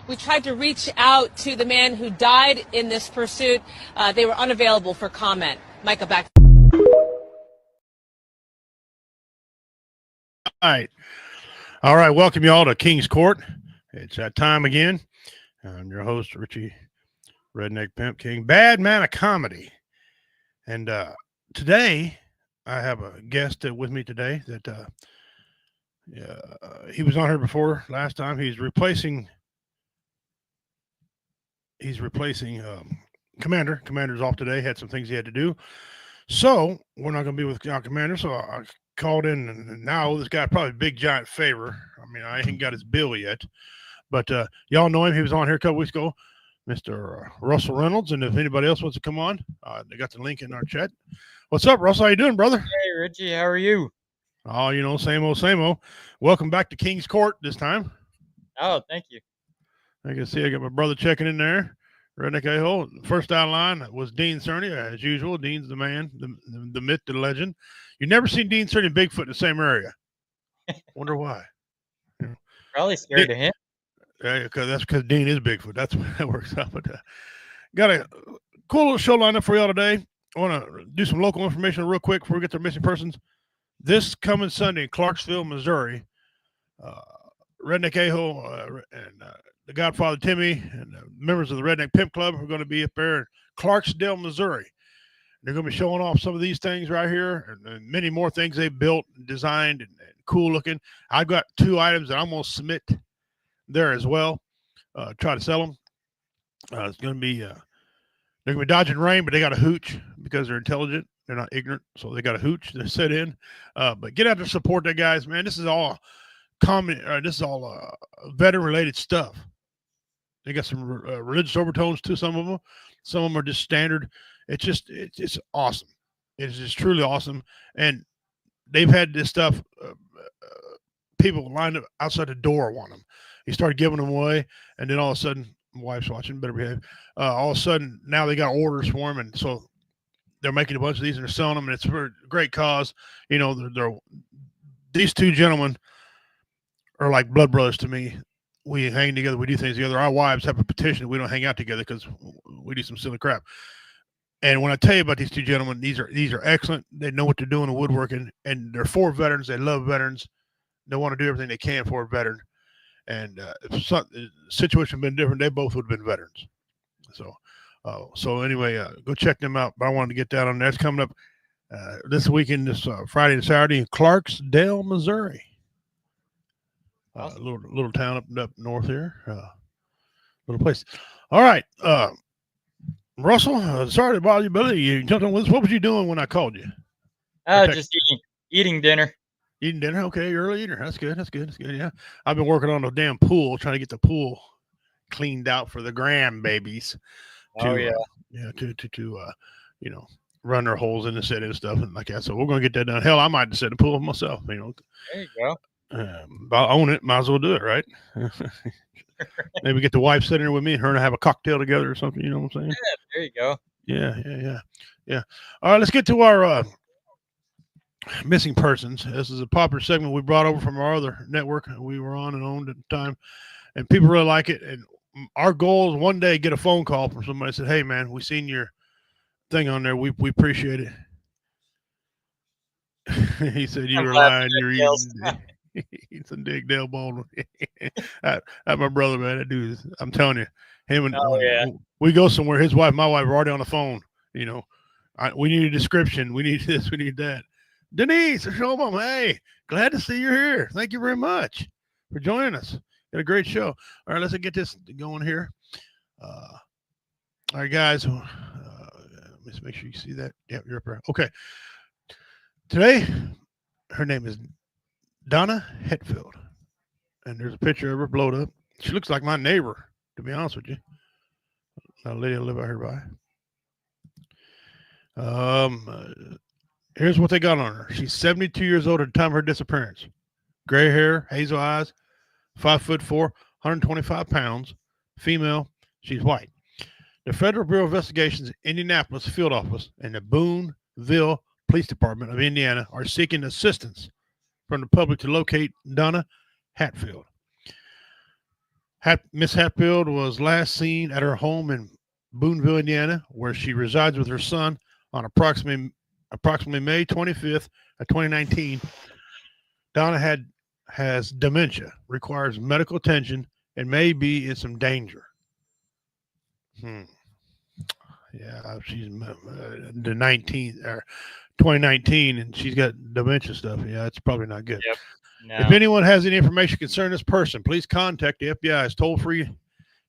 We tried to reach out to the man who died in this pursuit. They were unavailable for comment. Micah, back. All right. Welcome you all to King's Court. It's that time again. I'm your host, Richie Redneck Pimp King, bad man of comedy. And today I have a guest with me today that he was on here before last time. He's replacing Commander. Commander's off today, had some things he had to do. So we're not going to be with Commander. So I called in, and now this guy probably a big giant favor. I mean, I ain't got his bill yet, but y'all know him. He was on here a couple weeks ago, Mr. Russell Reynolds. And if anybody else wants to come on, they got the link in our chat. What's up, Russell? How you doing, brother? Hey, Richie. How are you? Oh, same old, same old. Welcome back to King's Court this time. Oh, thank you. I can see I got my brother checking in there. Redneck A-hole. First out of line was Dean Cerny, as usual. Dean's the man, the myth, the legend. You've never seen Dean Cerny and Bigfoot in the same area. Wonder why. Probably scared of him. Yeah, that's because Dean is Bigfoot. That's what that works out. But got a cool little show lined up for y'all today. I want to do some local information real quick before we get to missing persons. This coming Sunday in Clarksville, Missouri, Redneck A-hole and the Godfather Timmy and members of the Redneck Pimp Club are going to be up there in Clarksdale, Missouri. They're going to be showing off some of these things right here and many more things they've built and designed and cool looking. I've got 2 items that I'm going to submit there as well. Try to sell them. It's going to be they're going to be dodging rain, but they got a hooch because they're intelligent. They're not ignorant, so they got a hooch. They're set in. But get out there, support that, guys. Man, this is all common. This is all veteran-related stuff. They got some religious overtones to some of them. Some of them are just standard. It's awesome. It's just truly awesome. And they've had this stuff. People lined up outside the door want them. He started giving them away, and then all of a sudden, my wife's watching. Better behave. All of a sudden, now they got orders for them, and so they're making a bunch of these and they're selling them, and it's for a great cause. These 2 gentlemen are like blood brothers to me. We hang together. We do things together. Our wives have a petition. We don't hang out together because we do some silly crap. And when I tell you about these 2 gentlemen, these are excellent. They know what they're doing in woodworking, and they're for veterans. They love veterans. They want to do everything they can for a veteran. And if the situation had been different, they both would have been veterans. So anyway, go check them out. But I wanted to get that on there. It's coming up this weekend, this Friday and Saturday in Clarksdale, Missouri. Awesome. Little town up north here. Little place. All right. Russell, sorry to bother you, buddy. You jumped on with us. What was you doing when I called you? Just eating dinner. Eating dinner? Okay, early eater. That's good. Yeah. I've been working on the damn pool, trying to get the pool cleaned out for the grandbabies. To run their holes in the set and stuff and like that. So we're going to get that done. Hell, I might just set the pool myself. There you go. I own it. Might as well do it, right? Maybe get the wife sitting there with me and her and I have a cocktail together or something. You know what I'm saying? Yeah, there you go. Yeah. All right, let's get to our missing persons. This is a popular segment we brought over from our other network we were on and owned at the time, and people really like it. And our goal is one day get a phone call from somebody that said, "Hey, man, we seen your thing on there. We appreciate it." He said, "You were lying. You're eating." He's a Dick Dale Baldwin. That's my brother, man. That dude is, I'm telling you, him and we go somewhere. His wife, my wife, are already on the phone. We need a description. We need this. We need that. Denise, show them. Hey, glad to see you're here. Thank you very much for joining us. Got a great show. All right, let's get this going here. All right, guys. Let's make sure you see that. Yep, you're up there. Okay. Today, her name is Donna Hetfield, and there's a picture of her blowed up. She looks like my neighbor, to be honest with you. That lady I live out here by. Here's what they got on her. She's 72 years old at the time of her disappearance. Gray hair, hazel eyes, 5'4", 125 pounds, female. She's white. The Federal Bureau of Investigation's Indianapolis field office and the Boonville Police Department of Indiana are seeking assistance from the public to locate Donna Hatfield. Miss Hatfield was last seen at her home in Boonville, Indiana, where she resides with her son on approximately May 25th of 2019. Donna has dementia, requires medical attention, and may be in some danger. Yeah, she's the 19th or 2019, and she's got dementia stuff. Yeah, it's probably not good. Yep. No. If anyone has any information concerning this person, please contact the FBI's toll-free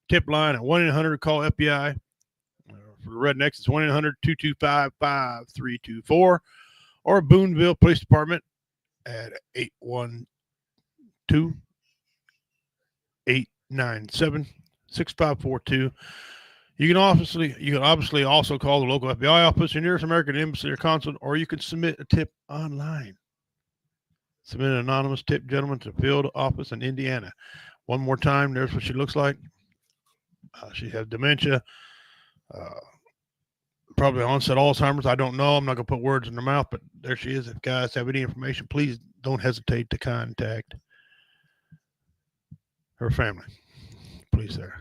tip line at 1-800-CALL FBI. For the Rednecks, it's 1-800-225-5324, or Boonville Police Department at 812-897-6542. You can obviously also call the local FBI office, your nearest American embassy or consulate, or you can submit a tip online. Submit an anonymous tip, gentlemen, to field office in Indiana. One more time, there's what she looks like. She has dementia, probably onset Alzheimer's. I don't know. I'm not going to put words in her mouth, but there she is. If guys have any information, please don't hesitate to contact her family. Please, there.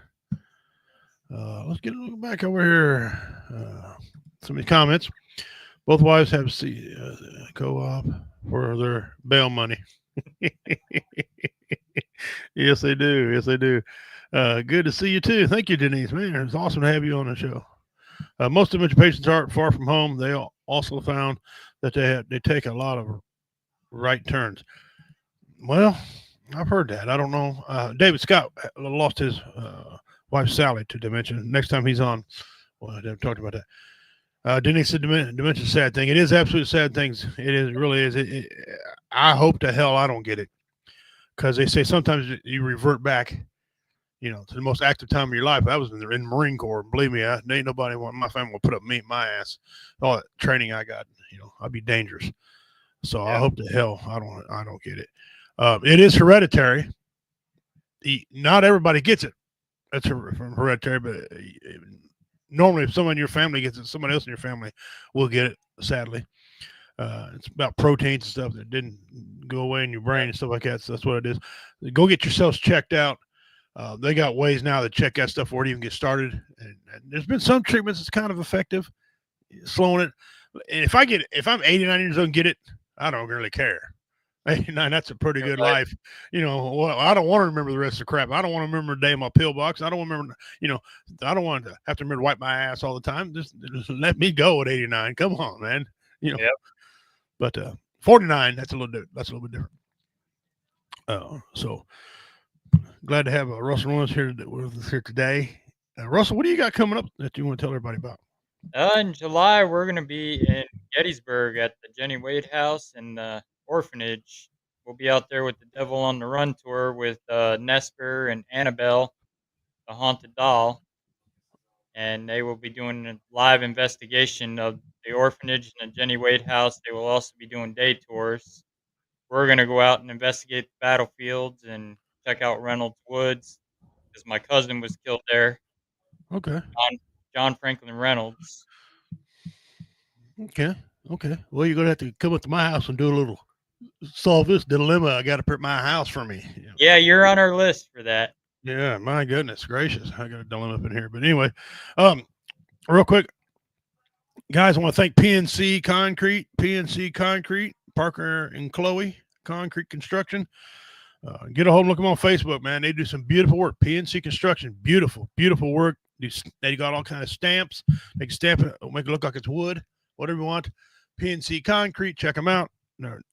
Let's get a little back over here. Some of the comments. Both wives have co-op for their bail money. Yes, they do. Yes, they do. Good to see you too. Thank you, Denise. Man, it's awesome to have you on the show. Most dementia patients are far from home. They also found that they take a lot of right turns. Well, I've heard that. I don't know. David Scott lost his wife Sally to dementia. Next time he's on, well, I never talked about that. Denise said dementia's a sad thing. It is absolutely sad things. It is, really is. I hope to hell I don't get it, because they say sometimes you revert back, to the most active time of your life. I was in the Marine Corps. Believe me, ain't nobody in my family will put up my ass. All that training I got, I'd be dangerous. So yeah. I hope to hell I don't get it. It is hereditary. Not everybody gets it. That's from hereditary, but normally if someone in your family gets it, someone else in your family will get it, sadly. It's about proteins and stuff that didn't go away in your brain and stuff like that. So that's what it is. Go get yourselves checked out. They got ways now to check that stuff before it even gets started. And there's been some treatments that's kind of effective, slowing it. And if I'm 89 years old and get it, I don't really care. 89, that's a pretty good life. Well, I don't want to remember the rest of the crap. I don't want to remember the day in my pillbox. I don't want to remember, I don't want to have to remember to wipe my ass all the time. Just let me go at 89. Come on, man. Yep. But 49, that's a little bit different. So glad to have Russell Williams here with us here today. Russell, what do you got coming up that you want to tell everybody about? In July, we're going to be in Gettysburg at the Jenny Wade House and the orphanage. We'll be out there with the Devil on the Run tour with Nesper and Annabelle, the haunted doll. And they will be doing a live investigation of the orphanage and the Jenny Wade House. They will also be doing day tours. We're going to go out and investigate the battlefields and check out Reynolds Woods, because my cousin was killed there. Okay. John Franklin Reynolds. Okay. Well, you're going to have to come up to my house and solve this dilemma. I got to prep my house for me. Yeah, you're on our list for that. Yeah, my goodness gracious. I got a dilemma up in here. But anyway, real quick, guys, I want to thank PNC Concrete, Parker and Chloe Concrete Construction. Get a hold of them, look them on Facebook, man. They do some beautiful work. PNC Construction, beautiful work. They got all kinds of stamps. They can stamp it, make it look like it's wood, whatever you want. PNC Concrete, check them out.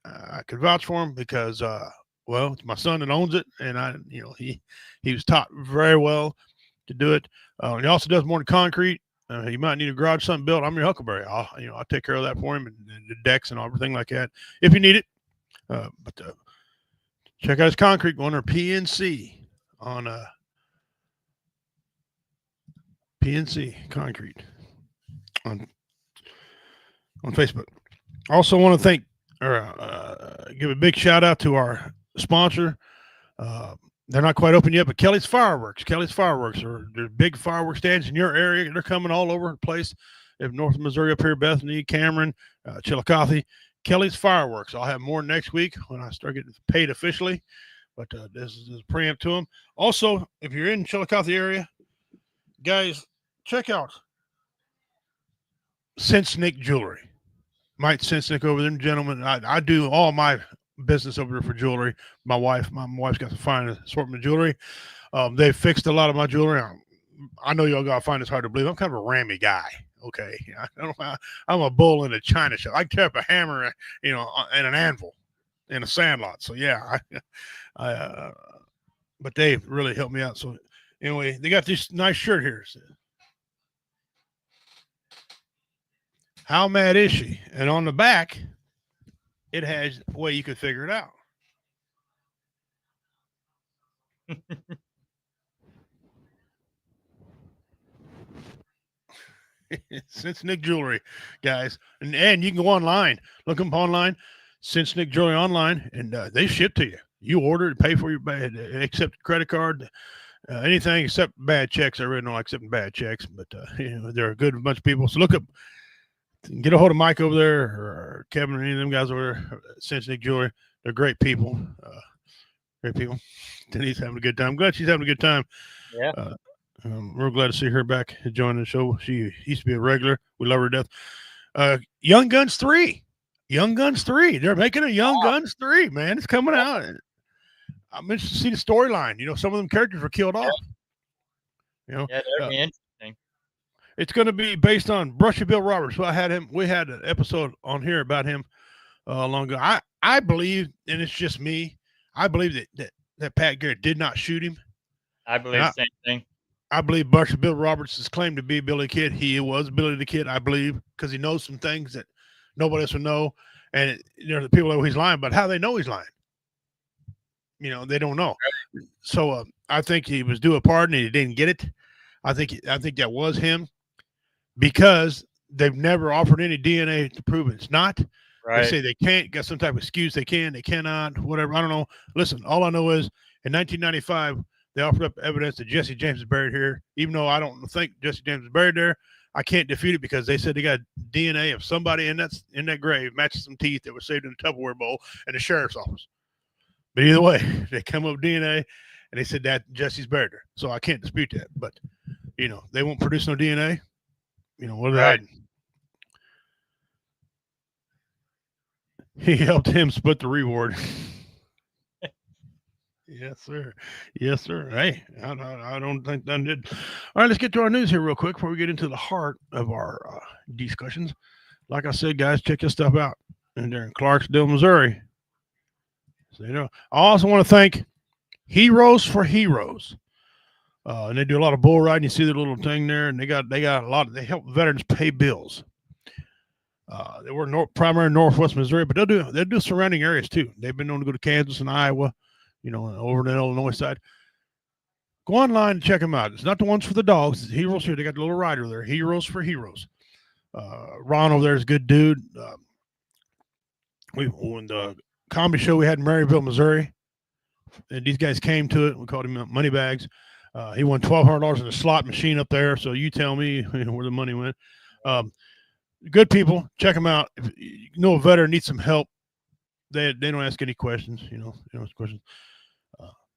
I could vouch for them because, it's my son that owns it, and he was taught very well to do it. He also does more than concrete. He might need a garage, something built. I'm your Huckleberry. I'll take care of that for him, and the decks and everything like that if you need it. But check out his concrete going under PNC on PNC Concrete on Facebook. Also want to thank give a big shout out to our sponsor. They're not quite open yet, but Kelly's Fireworks. There's big fireworks stands in your area. They're coming all over the place. They have North Missouri up here, Bethany, Cameron, Chillicothe. Kelly's Fireworks. I'll have more next week when I start getting paid officially. But this is a preempt to them. Also, if you're in Chillicothe area, guys, check out Sensnick Jewelry. Mike Sensnick over there, gentlemen. I do all my business over there for jewelry. My wife's got some fine assortment of jewelry. They've fixed a lot of my jewelry. I know y'all gotta find this hard to believe. I'm kind of a rammy guy. Okay, I'm a bull in a china shop. I can tear up a hammer, and an anvil in a sandlot. So yeah, but they really helped me out. So anyway, they got this nice shirt here. How mad is she? And on the back, it has a way you could figure it out. Sensnick Jewelry, guys. And you can go online. Look them up online. Sensnick Jewelry online, and they ship to you. You order it, pay for your accept credit card, anything except bad checks. I really don't like accepting bad checks, but they're a good bunch of people. So look up, get a hold of Mike over there or Kevin or any of them guys over there. Sensnick Jewelry. They're great people. Great people. Denise having a good time. I'm glad she's having a good time. Yeah. We're glad to see her back joining the show. She used to be a regular. We love her to death. Young Guns 3. Young Guns 3. They're making a Young Guns 3, man. It's coming out. I'm interested to see the storyline. Some of them characters were killed off. Yeah, that'd be interesting. It's going to be based on Brushy Bill Roberts. So we had an episode on here about him long ago. I believe, and it's just me, I believe that Pat Garrett did not shoot him. I believe the same thing. I believe Brushy Bill Roberts is claimed to be Billy the Kid. He was Billy the Kid, I believe, because he knows some things that nobody else would know. And the people know he's lying, but how they know he's lying? They don't know. So I think he was due a pardon and he didn't get it. I think that was him because they've never offered any DNA to prove it's not. Right. They say they can't, got some type of excuse. They can, they cannot, whatever. I don't know. Listen, all I know is in 1995, they offered up evidence that Jesse James is buried here. Even though I don't think Jesse James is buried there, I can't defute it because they said they got DNA of somebody in that grave matching some teeth that were saved in a Tupperware bowl in the sheriff's office. But either way, they come up with DNA and they said that Jesse's buried there. So I can't dispute that. But they won't produce no DNA. What are they hiding? He helped him split the reward. Yes, sir. Yes, sir. Hey, I don't think that did. All right, let's get to our news here real quick before we get into the heart of our discussions. Like I said, guys, check this stuff out. And they're in Clarksdale, Missouri. So, I also want to thank Heroes for Heroes. And they do a lot of bull riding. You see the little thing there, and they got a lot. They help veterans pay bills. They were primary in Northwest Missouri, but they'll do surrounding areas too. They've been known to go to Kansas and Iowa. Over the Illinois side. Go online and check them out. It's not the ones for the dogs. It's Heroes here. They got the little rider there. Heroes for Heroes. Ron over there is a good dude. When the comedy show we had in Maryville, Missouri, and these guys came to it. We called him Moneybags. He won $1,200 in a slot machine up there. So you tell me where the money went. Good people. Check them out. If you know a veteran needs some help, they don't ask any questions. They don't ask questions.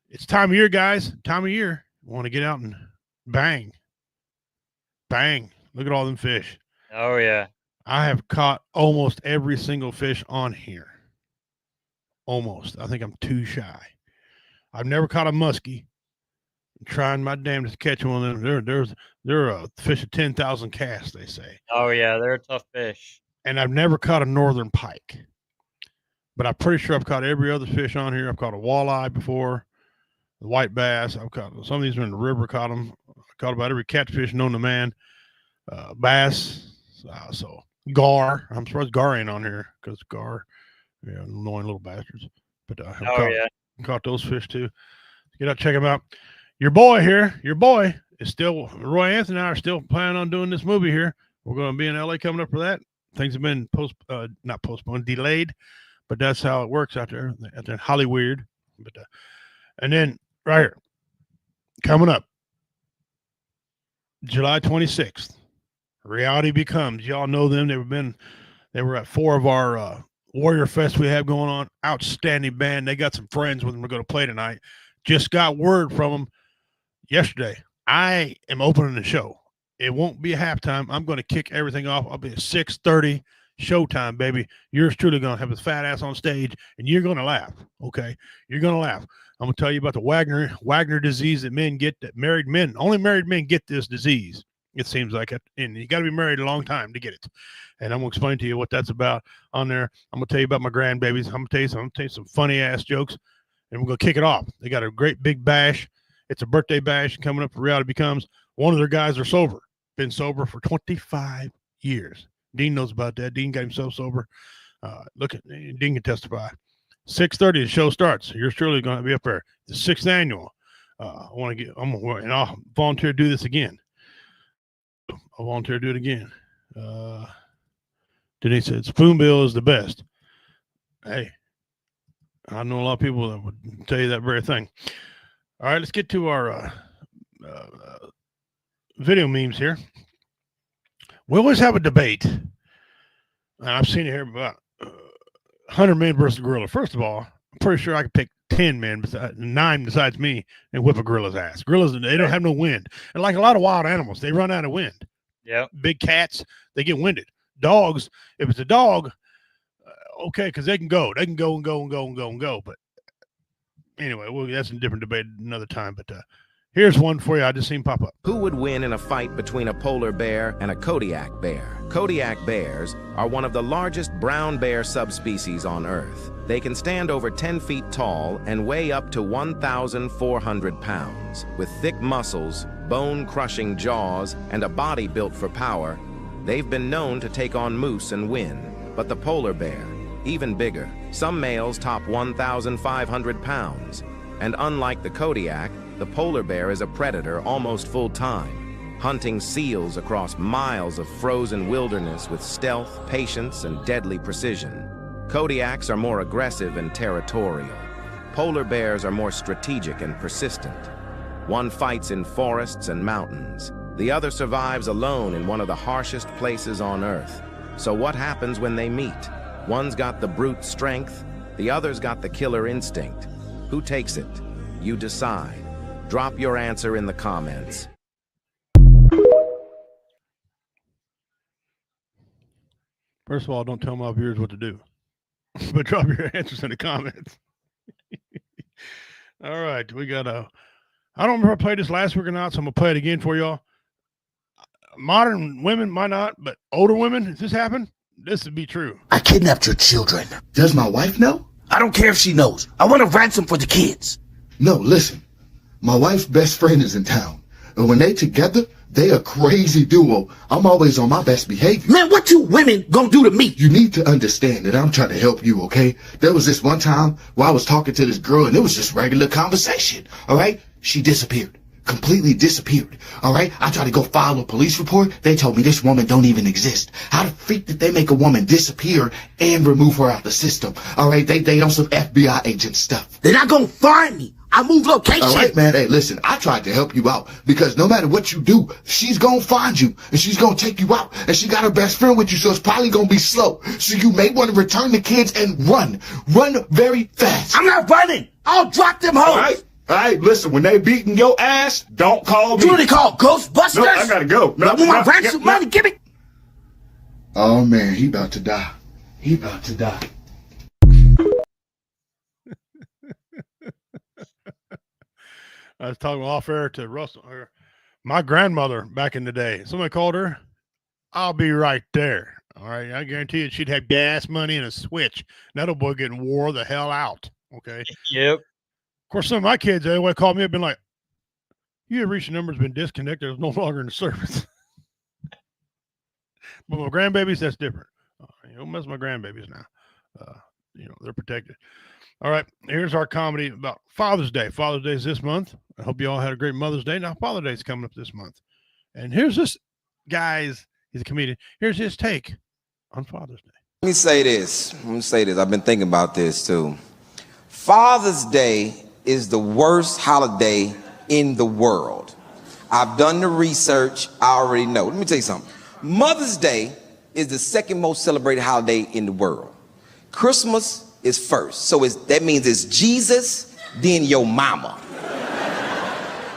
It's time of year, guys. Time of year. Want to get out and bang. Look at all them fish. Oh, yeah. I have caught almost every single fish on here. Almost. I think I'm too shy. I've never caught a muskie. I'm trying my damnedest to catch one of them. They're a fish of 10,000 casts, they say. Oh, yeah. They're a tough fish. And I've never caught a northern pike. But I'm pretty sure I've caught every other fish on here. I've caught a walleye before. The white bass. I've caught some of these are in the river. Caught them. I caught about every catfish known to man. Bass. So gar. I'm surprised gar ain't on here because gar, annoying little bastards. But caught those fish too. Get out, check them out. Your boy is still. Roy Anthony and I are still planning on doing this movie here. We're going to be in LA coming up for that. Things have been not postponed, delayed. But that's how it works out there in Hollywood. But and then right here, coming up, July 26th, Reality Becomes. Y'all know them. They were at 4 of our Warrior Fest we have going on. Outstanding band. They got some friends with them we're going to play tonight. Just got word from them yesterday. I am opening the show. It won't be a halftime. I'm going to kick everything off. I'll be at 6:30 showtime, baby. Yours truly going to have his fat ass on stage, and you're going to laugh, okay? You're going to laugh. I'm going to tell you about the Wagner disease that men get, that married men, only married men get this disease. It seems like it, and you got to be married a long time to get it. And I'm going to explain to you what that's about on there. I'm going to tell you about my grandbabies. I'm going to tell you some funny ass jokes, and we're going to kick it off. They got a great big bash. It's a birthday bash coming up for Reality Becomes. One of their guys are sober, been sober for 25 years. Dean knows about that. Dean got himself sober. Look at Dean can testify. 6:30 the show starts. Yours truly going to be up there. The 6th annual. And I'll volunteer to do this again. I'll volunteer to do it again. Denise said Spoonbill is the best. Hey, I know a lot of people that would tell you that very thing. All right, let's get to our video memes here. We always have a debate, and I've seen it here about 100 men versus a gorilla. First of all, I'm pretty sure I could pick 10 men, 9 besides me, and whip a gorilla's ass. Gorillas, they don't have no wind. And like a lot of wild animals, they run out of wind. Yeah. Big cats, they get winded. Dogs, if it's a dog, okay, because they can go. They can go and go and go and go and go. But anyway, that's a different debate another time. But here's one for you I just seen pop up. Who would win in a fight between a polar bear and a Kodiak bear? Kodiak bears are one of the largest brown bear subspecies on Earth. They can stand over 10 feet tall and weigh up to 1,400 pounds. With thick muscles, bone-crushing jaws, and a body built for power, they've been known to take on moose and win. But the polar bear, even bigger. Some males top 1,500 pounds. And unlike the Kodiak, the polar bear is a predator almost full-time, hunting seals across miles of frozen wilderness with stealth, patience, and deadly precision. Kodiaks are more aggressive and territorial. Polar bears are more strategic and persistent. One fights in forests and mountains. The other survives alone in one of the harshest places on Earth. So what happens when they meet? One's got the brute strength, the other's got the killer instinct. Who takes it? You decide. Drop your answer in the comments. First of all, don't tell my viewers what to do, but drop your answers in the comments. All right, we got I don't remember if I played this last week or not, so I'm gonna play it again for y'all. Modern women might not, but older women, if this happened, this would be true. I kidnapped your children. Does my wife know? I don't care if she knows. I want a ransom for the kids. No, listen. My wife's best friend is in town. And when they together, they a crazy duo. I'm always on my best behavior. Man, what you women gonna do to me? You need to understand that I'm trying to help you, okay? There was this one time where I was talking to this girl and it was just regular conversation, all right? She disappeared. Completely disappeared. All right, I tried to go file a police report. They told me this woman don't even exist. How the freak did they make a woman disappear and remove her out the system? All right, they on some FBI agent stuff. They're not gonna find me. I move location. All right, man. Hey, listen, I tried to help you out because no matter what you do, she's gonna find you and she's gonna take you out. And she got her best friend with you, so it's probably gonna be slow. So you may want to return the kids and run very fast. I'm not running. I'll drop them hoes. All right. All right, listen, when they beating your ass, don't call me. You really call Ghostbusters? No, I gotta go. No, I want my ransom money, give me. Oh, man, he about to die. He about to die. I was talking off air to Russell, my grandmother back in the day. Somebody called her, I'll be right there. All right, I guarantee you she'd have gas money and a switch. That old boy getting wore the hell out, okay? Yep. Of course, some of my kids, they would call me up and been like, you have reached a number, has been disconnected. It's no longer in the service. But my grandbabies, that's different. You don't mess with my grandbabies now. They're protected. All right, here's our comedy about Father's Day. Father's Day is this month. I hope you all had a great Mother's Day. Now, Father's Day is coming up this month. And here's this guy's, he's a comedian. Here's his take on Father's Day. Let me say this. I've been thinking about this too. Father's Day is the worst holiday in the world. I've done the research. I already know. Let me tell you something. Mother's Day is the second most celebrated holiday in the world. Christmas is first. So that means it's Jesus, then your mama.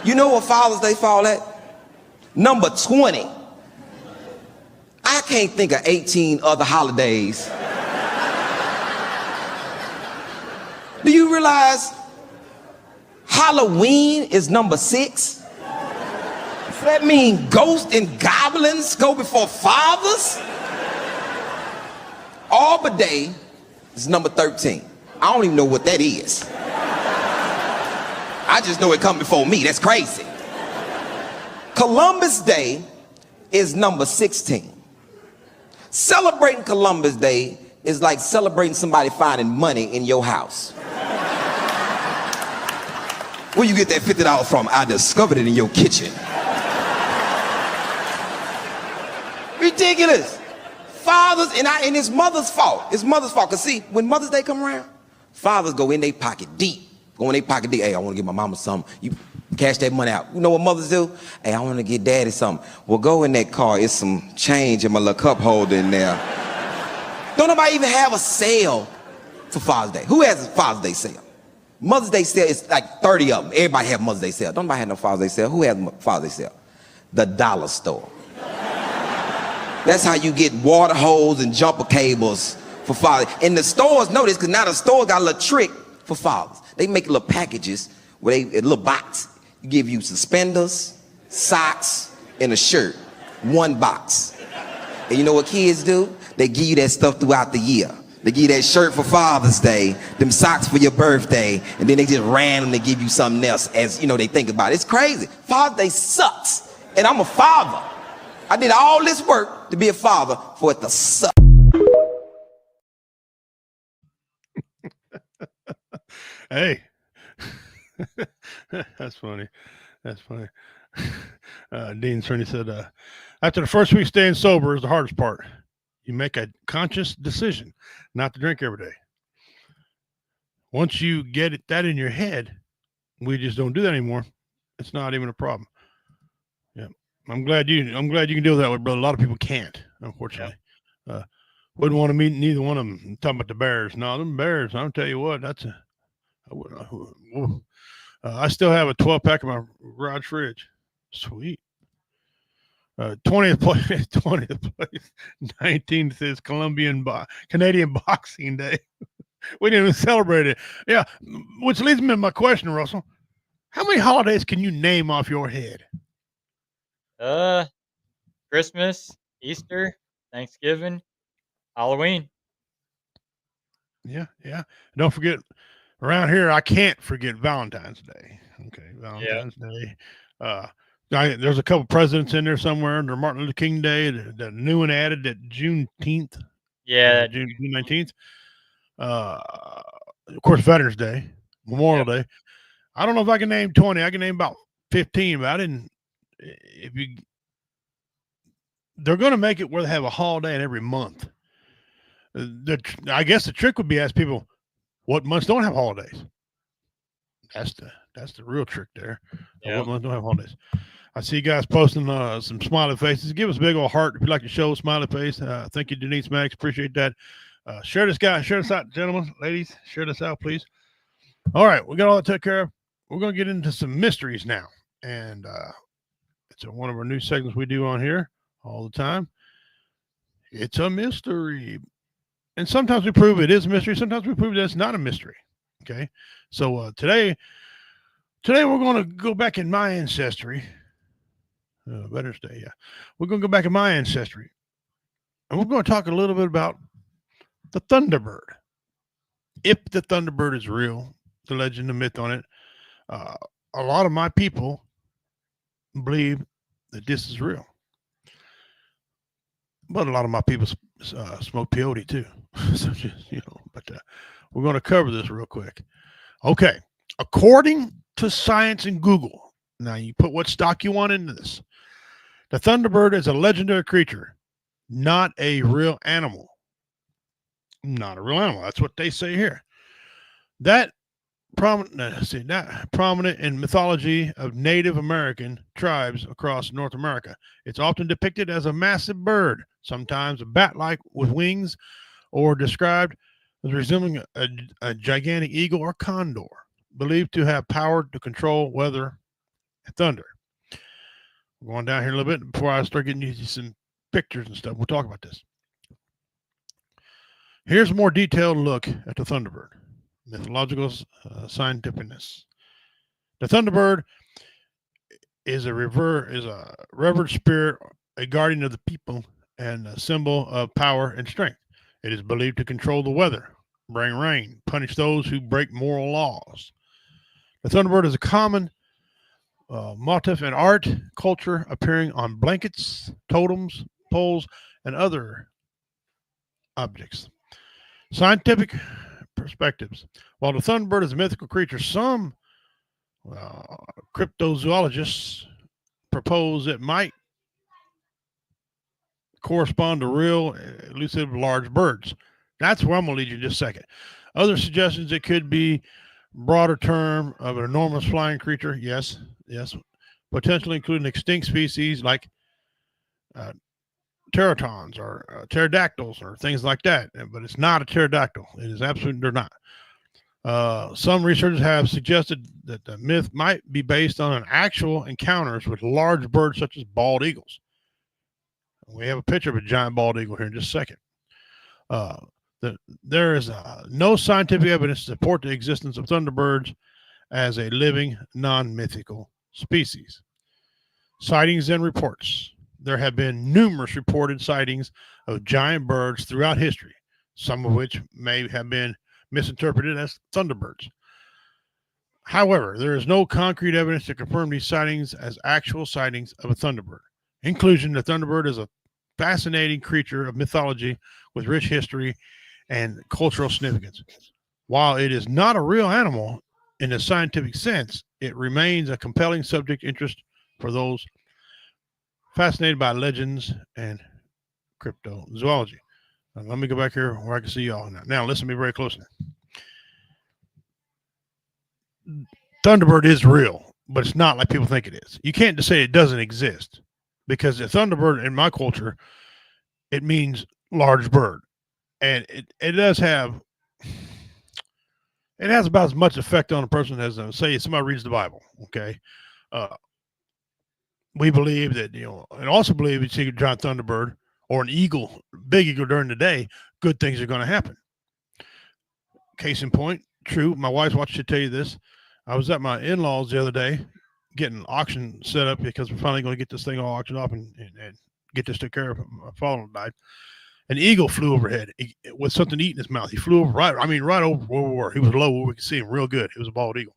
You know what Father's Day fall at? Number 20. I can't think of 18 other holidays. Do you realize Halloween is number 6? Does that mean ghosts and goblins go before fathers? Arbor Day is number 13. I don't even know what that is. I just know it come before me. That's crazy. Columbus Day is number 16. Celebrating Columbus Day is like celebrating somebody finding money in your house. Where you get that $50 from? I discovered it in your kitchen. Ridiculous. Fathers, and it's mother's fault. It's mother's fault. Because see, when Mother's Day come around, fathers go in their pocket deep. Go in their pocket deep. Hey, I want to get my mama something. You cash that money out. You know what mothers do? Hey, I want to get daddy something. Well, go in that car. It's some change in my little cup holder in there. Don't nobody even have a sale for Father's Day. Who has a Father's Day sale? Mother's Day sale is like 30 of them. Everybody have Mother's Day sale. Don't nobody have no Father's Day sale. Who has Father's Day sale? The dollar store. That's how you get water hose and jumper cables for fathers. And the stores know this because now the store got a little trick for fathers. They make little packages where a little box. You give you suspenders, socks, and a shirt. One box. And you know what kids do? They give you that stuff throughout the year. They give you that shirt for Father's Day, them socks for your birthday, and then they just randomly give you something else as, you know, they think about it. It's crazy. Father's Day sucks. And I'm a father. I did all this work to be a father for it to suck. Hey, that's funny. That's funny. Dean Cerny said, after the first week staying sober is the hardest part. You make a conscious decision not to drink every day. Once you get that in your head, we just don't do that anymore. It's not even a problem. Yeah. I'm glad you can deal with that, brother. A lot of people can't, unfortunately. Yeah. Wouldn't want to meet neither one of them. Talking about the Bears. No, them Bears, I'll tell you what, I still have a 12-pack in my garage fridge. Sweet. 20th place, 19th is Canadian Boxing Day. We didn't even celebrate it. Yeah, which leads me to my question, Russell. How many holidays can you name off your head? Christmas, Easter, Thanksgiving, Halloween. Yeah. Don't forget, around here, I can't forget Valentine's Day. Okay, Valentine's Day. There's a couple presidents in there somewhere under Martin Luther King Day. The new one added that Juneteenth. Yeah, June 19th. Of course, Veterans Day, Memorial Day. I don't know if I can name 20. I can name about 15, but I didn't. They're going to make it where they have a holiday in every month. I guess the trick would be ask people what months don't have holidays. That's the real trick there. Yeah. What months don't have holidays. I see you guys posting some smiley faces. Give us a big old heart if you like to show a smiley face. Thank you, Denise Max. Appreciate that. Share this out, gentlemen, ladies. Share this out, please. All right, we got all that taken care of. We're going to get into some mysteries now. And it's one of our new segments we do on here all the time. It's a mystery. And sometimes we prove it is a mystery. Sometimes we prove that it's not a mystery. Okay. So today we're going to go back in my ancestry. Veterans Day, yeah. We're going to go back in my ancestry. And we're going to talk a little bit about the Thunderbird. If the Thunderbird is real, the legend, the myth on it. A lot of my people believe that this is real. But a lot of my people smoke peyote too. So just, but we're going to cover this real quick. Okay. According to science and Google, now you put what stock you want into this. The Thunderbird is a legendary creature, not a real animal. Not a real animal. That's what they say here. That prominent in mythology of Native American tribes across North America. It's often depicted as a massive bird, sometimes a bat-like with wings, or described as resembling a gigantic eagle or condor, believed to have power to control weather and thunder. We're going down here a little bit before I start getting you some pictures and stuff. We'll talk about this. Here's a more detailed look at the Thunderbird, mythological scientificness. The Thunderbird is a revered spirit, a guardian of the people, and a symbol of power and strength. It is believed to control the weather, bring rain, punish those who break moral laws. The Thunderbird is a common motif in art, culture, appearing on blankets, totems, poles, and other objects. Scientific perspectives. While the Thunderbird is a mythical creature, some cryptozoologists propose it might correspond to real elusive large birds. That's where I'm going to lead you in just a second. Other suggestions, it could be broader term of an enormous flying creature. Yes. Potentially including extinct species like teratons or pterodactyls or things like that. But it's not a pterodactyl. It is absolutely not. Some researchers have suggested that the myth might be based on an actual encounters with large birds such as bald eagles. We have a picture of a giant bald eagle here in just a second. There is no scientific evidence to support the existence of thunderbirds as a living, non-mythical species. Sightings and reports. There have been numerous reported sightings of giant birds throughout history, some of which may have been misinterpreted as thunderbirds. However, there is no concrete evidence to confirm these sightings as actual sightings of a thunderbird. In conclusion, the thunderbird is a fascinating creature of mythology with rich history and cultural significance. While it is not a real animal in a scientific sense, it remains a compelling subject interest for those fascinated by legends and cryptozoology. Now, let me go back here where I can see y'all now. Now, listen to me very closely. Thunderbird is real, but it's not like people think it is. You can't just say it doesn't exist, because the thunderbird in my culture, it means large bird. And it does have, it has about as much effect on a person as, say, somebody reads the Bible, okay? We believe that, and also believe if you see a giant thunderbird or an eagle, big eagle during the day, good things are going to happen. Case in point, true. My wife's watching to tell you this. I was at my in-laws the other day getting an auction set up because we're finally going to get this thing all auctioned off and get this taken care of. My father died. An eagle flew overhead with something to eat in his mouth. He flew over right over where we were. He was low where we could see him real good. It was a bald eagle.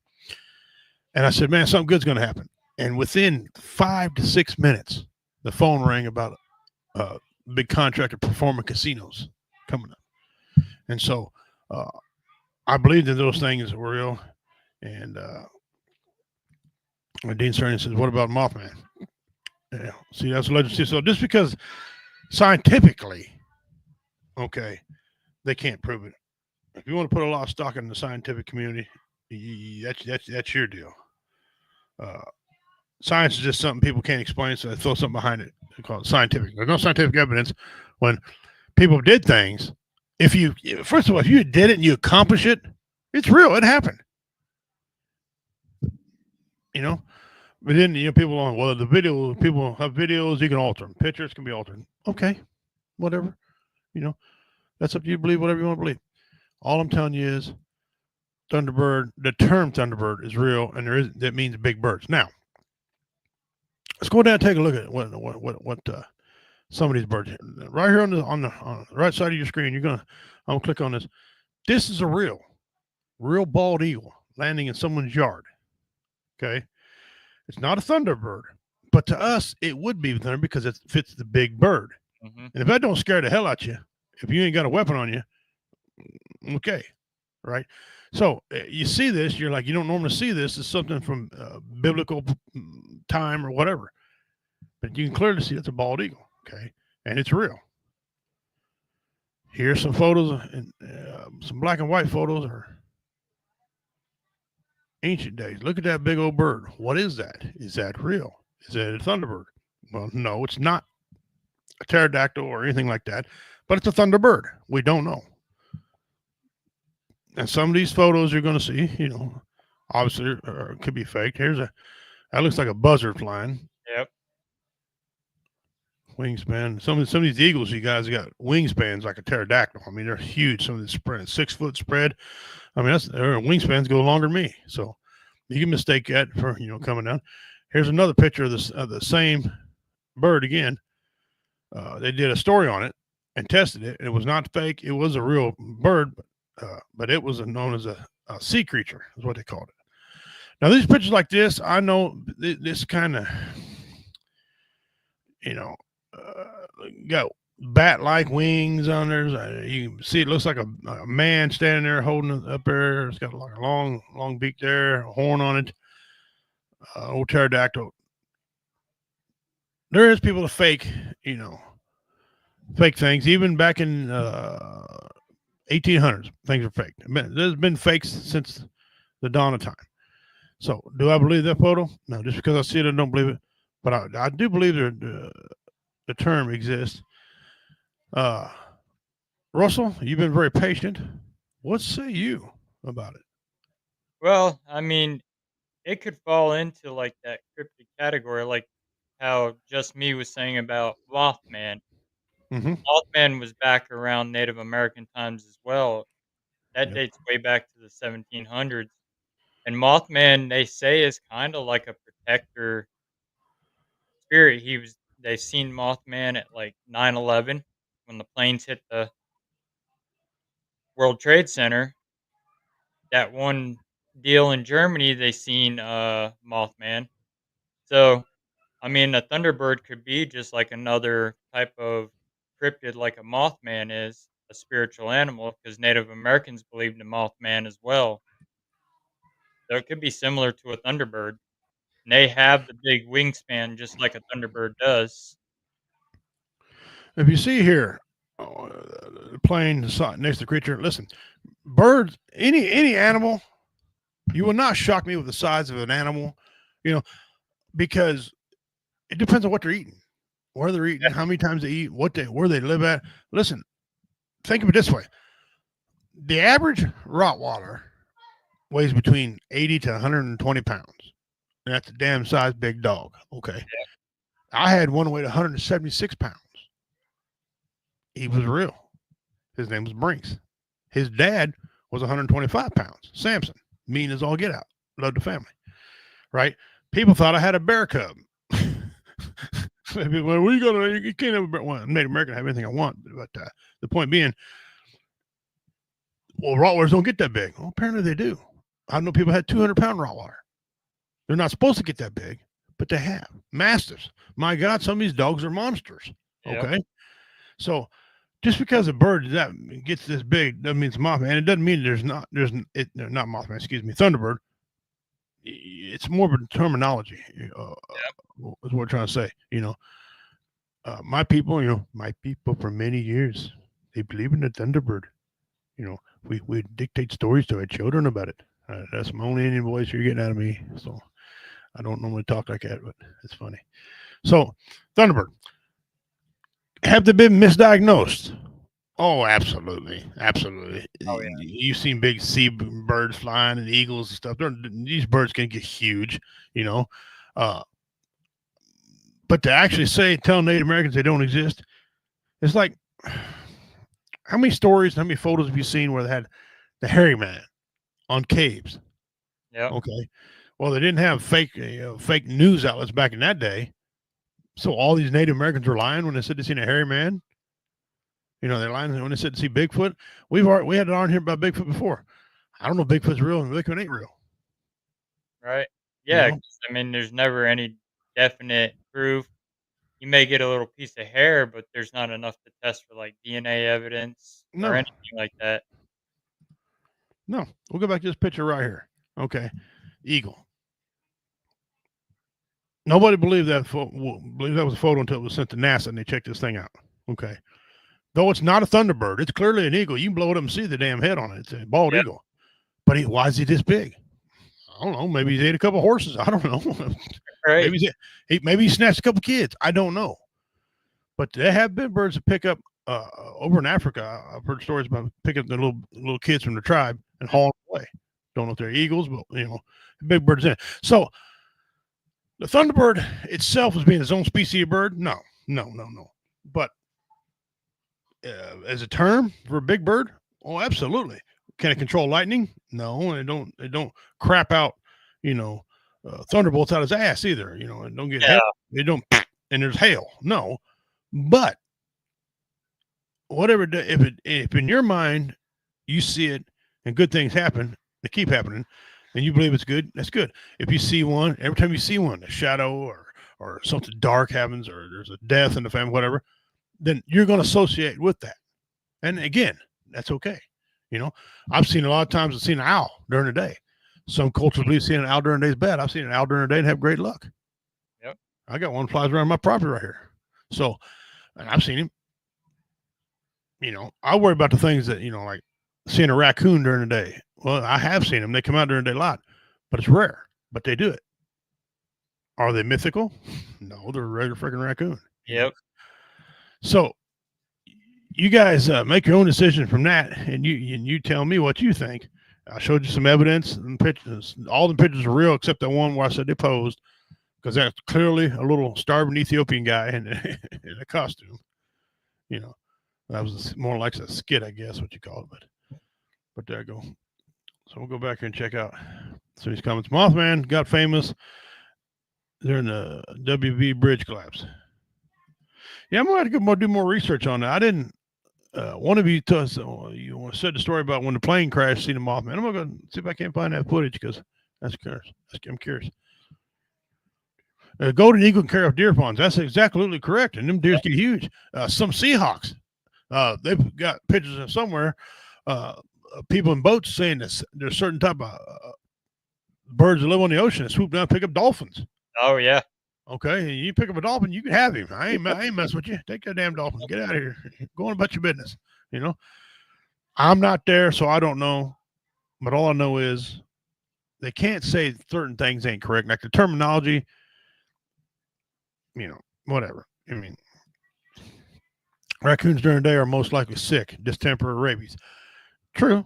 And I said, man, something good's going to happen. And within 5 to 6 minutes, the phone rang about a big contractor performing casinos coming up. And so I believe that those things were real. And Dean Cerny says, what about Mothman? Yeah, see, that's a legend. So just because scientifically, okay, they can't prove it. If you want to put a lot of stock in the scientific community, that's your deal. Science is just something people can't explain, so they throw something behind it. They call it scientific. There's no scientific evidence when people did things. First of all, if you did it and you accomplish it, it's real. It happened. But then people on people have videos, you can alter them. Pictures can be altered. Okay, whatever. That's up to you to believe whatever you want to believe. All I'm telling you is Thunderbird, the term Thunderbird is real, and that means big birds. Now, let's go down and take a look at what some of these birds right here on the right side of your screen. I'm gonna click on this. This is a real bald eagle landing in someone's yard. Okay, it's not a thunderbird, but to us it would be thunder because it fits the big bird. Mm-hmm. And if that don't scare the hell out you, if you ain't got a weapon on you, okay, right? So you see this, you're like, you don't normally see this. It's something from biblical time or whatever, but you can clearly see it's a bald eagle, okay, and it's real. Here's some photos, and some black and white photos are ancient days. Look at that big old bird. What is that? Is that real? Is that a thunderbird? Well, no, it's not a pterodactyl or anything like that, but it's a thunderbird. We don't know. And some of these photos you're going to see, obviously could be faked. That looks like a buzzard flying. Yep. Wingspan. Some of these eagles, you guys got wingspans like a pterodactyl. I mean, they're huge. Some of the spread, 6-foot spread. I mean, their wingspans go longer than me. So you can mistake that for coming down. Here's another picture of this of the same bird again. They did a story on it and tested it. It was not fake. It was a real bird, but it was known as a sea creature, is what they called it. Now, these pictures like this, I know this kind of, got bat-like wings on there. You can see it looks like a man standing there holding it up there. It's got like a long beak there, a horn on it, old pterodactyl. There is people that fake things. Even back in 1800s, things are fake. There's been fakes since the dawn of time. So, do I believe that photo? No, just because I see it, I don't believe it. But I do believe the term exists. Russell, you've been very patient. What say you about it? Well, I mean, it could fall into like that cryptid category, like how Just Me was saying about Mothman. Mm-hmm. Mothman was back around Native American times as well. That Yep. dates way back to the 1700s. And Mothman, they say, is kind of like a protector spirit. They seen Mothman at like 9/11 when the planes hit the World Trade Center. That one deal in Germany, they seen Mothman. So, I mean, a Thunderbird could be just like another type of cryptid, like a Mothman is a spiritual animal, because Native Americans believed in Mothman as well. So it could be similar to a Thunderbird. And they have the big wingspan just like a Thunderbird does. If you see here, plane next to the creature, listen, birds, any animal, you will not shock me with the size of an animal, because it depends on what they're eating, where they're eating, how many times they eat, where they live at. Listen, think of it this way: the average Rottweiler weighs between 80 to 120 pounds. And that's a damn size big dog. Okay. Yeah. I had one weighed 176 pounds. He was real. His name was Brinks. His dad was 125 pounds. Samson, mean as all get out. Loved the family. Right? People thought I had a bear cub. Well, you can't have a bear. Well, Native American, have anything I want. But the point being, well, Rottweilers don't get that big. Well, apparently they do. I know people had 200-pound Rottweiler. They're not supposed to get that big, but they have. Mastiffs. My God, some of these dogs are monsters. Yep. Okay? So just because a bird that gets this big doesn't mean it's Mothman. It doesn't mean not Mothman, excuse me, Thunderbird. It's more of a terminology. Is what we're trying to say. My people for many years, they believe in the Thunderbird. We dictate stories to our children about it. That's my only Indian voice you're getting out of me. So I don't normally talk like that, but it's funny. So Thunderbird, have they been misdiagnosed? Oh, absolutely. Absolutely. Oh, yeah. You've seen big sea birds flying and eagles and stuff. These birds can get huge, but to actually tell Native Americans they don't exist, it's like, how many stories, how many photos have you seen where they had the hairy man on caves? Yeah. Okay. Well, they didn't have fake news outlets back in that day. So all these Native Americans were lying when they said they seen a hairy man. They're lying when they said to see Bigfoot. We had it on here about Bigfoot before. I don't know if Bigfoot's real and Bigfoot ain't real. Right. Yeah. I mean, there's never any definite proof. You may get a little piece of hair, but there's not enough to test for like DNA evidence or anything like that. No, we'll go back to this picture right here. Okay, eagle. Nobody believed that was a photo until it was sent to NASA and they checked this thing out. Okay, though it's not a Thunderbird, it's clearly an eagle. You can blow it up and see the damn head on it. It's a bald eagle. But why is he this big? I don't know. Maybe he's ate a couple horses. I don't know. Right. Maybe he snatched a couple kids. I don't know. But there have been birds that pick up over in Africa. I've heard stories about picking up the little kids from the tribe and haul them away. Don't know if they're eagles, but big birds in it. So the thunderbird itself as being its own species of bird, no. But as a term for a big bird, oh, absolutely. Can it control lightning? No, and it don't crap out, thunderbolts out his ass either. And don't get hail. It don't, and there's hail. No, but whatever. If in your mind you see it and good things happen, they keep happening, and you believe it's good, that's good. If you see one, every time you see one, a shadow or something dark happens, or there's a death in the family, whatever, then you're going to associate with that. And again, that's okay. I've seen a lot of times, I've seen an owl during the day. Some cultures believe seeing an owl during the day is bad. I've seen an owl during the day and have great luck. Yep. I got one flies around my property right here. So, and I've seen him. I worry about the things that, like seeing a raccoon during the day. Well, I have seen them. They come out during the day a lot, but it's rare, but they do it. Are they mythical? No, they're a regular freaking raccoon. Yep. So you guys make your own decision from that, and you tell me what you think. I showed you some evidence and pictures. All the pictures are real except that one where I said they posed, because that's clearly a little starving Ethiopian guy in a costume. That was more like a skit, I guess, what you call it. But there you go. So we'll go back here and check out some of these comments. Mothman got famous during the WB bridge collapse. Yeah, I'm going to do more research on that. I didn't. One of you said the story about when the plane crashed, see the Mothman. I'm going to go see if I can't find that footage, because that's curious. I'm curious. Golden eagle can carry off deer fawns. That's exactly correct. And them deers get huge. Some Seahawks, they've got pictures of somewhere. People in boats saying this, there's certain type of birds that live on the ocean that swoop down and pick up dolphins. Oh yeah. Okay, you pick up a dolphin, you can have him. I ain't messing with you. Take that damn dolphin. Get out of here. Go on about your business. I'm not there, so I don't know. But all I know is they can't say certain things ain't correct. Like the terminology, whatever. I mean, raccoons during the day are most likely sick, distemper, or rabies. True.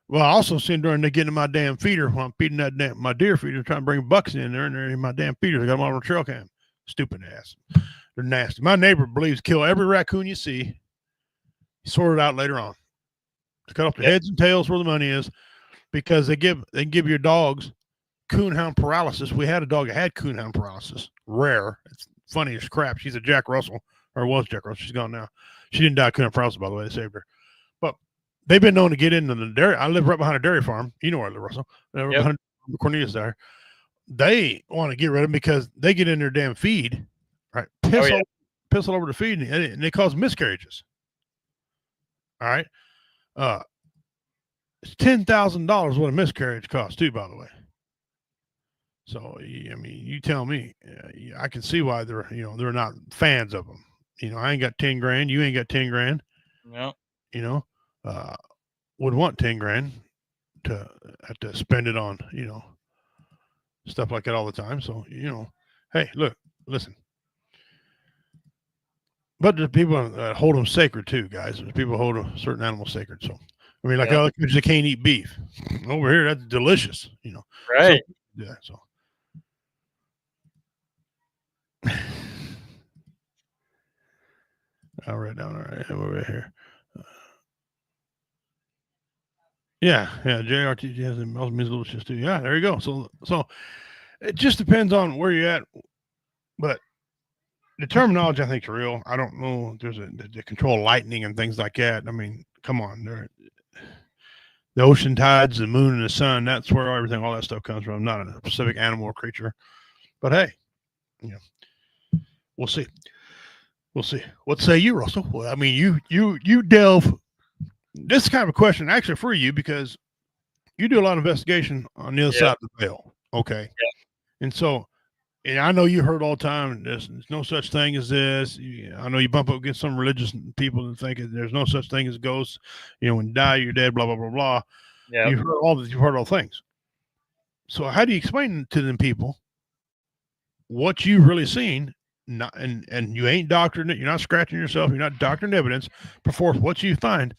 Well, I also seen during they getting in my damn feeder when I'm feeding my deer feeder, trying to bring bucks in there, and they're in my damn feeder. I got them on a trail cam. Stupid ass. They're nasty. My neighbor believes kill every raccoon you see. Sort it out later on. To cut off the heads and tails where the money is, because they give your dogs coonhound paralysis. We had a dog that had coonhound paralysis. Rare. It's funny as crap. She's a Jack Russell, or was Jack Russell. She's gone now. She didn't die of coonhound paralysis, by the way. They saved her. They've been known to get into the dairy. I live right behind a dairy farm. You know where I live, Russell. Right behind Cornelius there. They want to get rid of them because they get in their damn feed, right? Piss all over the feed, and they cause miscarriages. All right. It's $10,000 what a miscarriage costs too, by the way. So I mean, you tell me. I can see why they're not fans of them. I ain't got 10 grand. You ain't got 10 grand. No. Would want 10 grand to have to spend it on, stuff like that all the time. So, hey, look, listen. But there's people that hold them sacred too, guys. There's people hold a certain animal sacred. So, I mean, like other countries, they can't eat beef. Over here, that's delicious, Right. So, yeah. So. All right, over here. Yeah, JRTG has also means delicious too. Yeah, there you go. So it just depends on where you're at, but the terminology I think is real. I don't know. There's the control lightning and things like that. I mean, come on, the ocean tides, the moon and the sun. That's where all that stuff comes from. Not a specific animal or creature, but hey, we'll see. What say you, Russell? Well, I mean, you delve. This is kind of a question actually for you, because you do a lot of investigation on the other side of the veil. Okay. Yeah. And so, and I know you heard all the time, there's no such thing as this. I know you bump up against some religious people and think there's no such thing as ghosts. When you die, you're dead, blah, blah, blah, blah. Yeah. You've heard all things. So how do you explain to them people what you've really seen? And you ain't doctoring it. You're not scratching yourself. You're not doctoring evidence. Perforce what you find.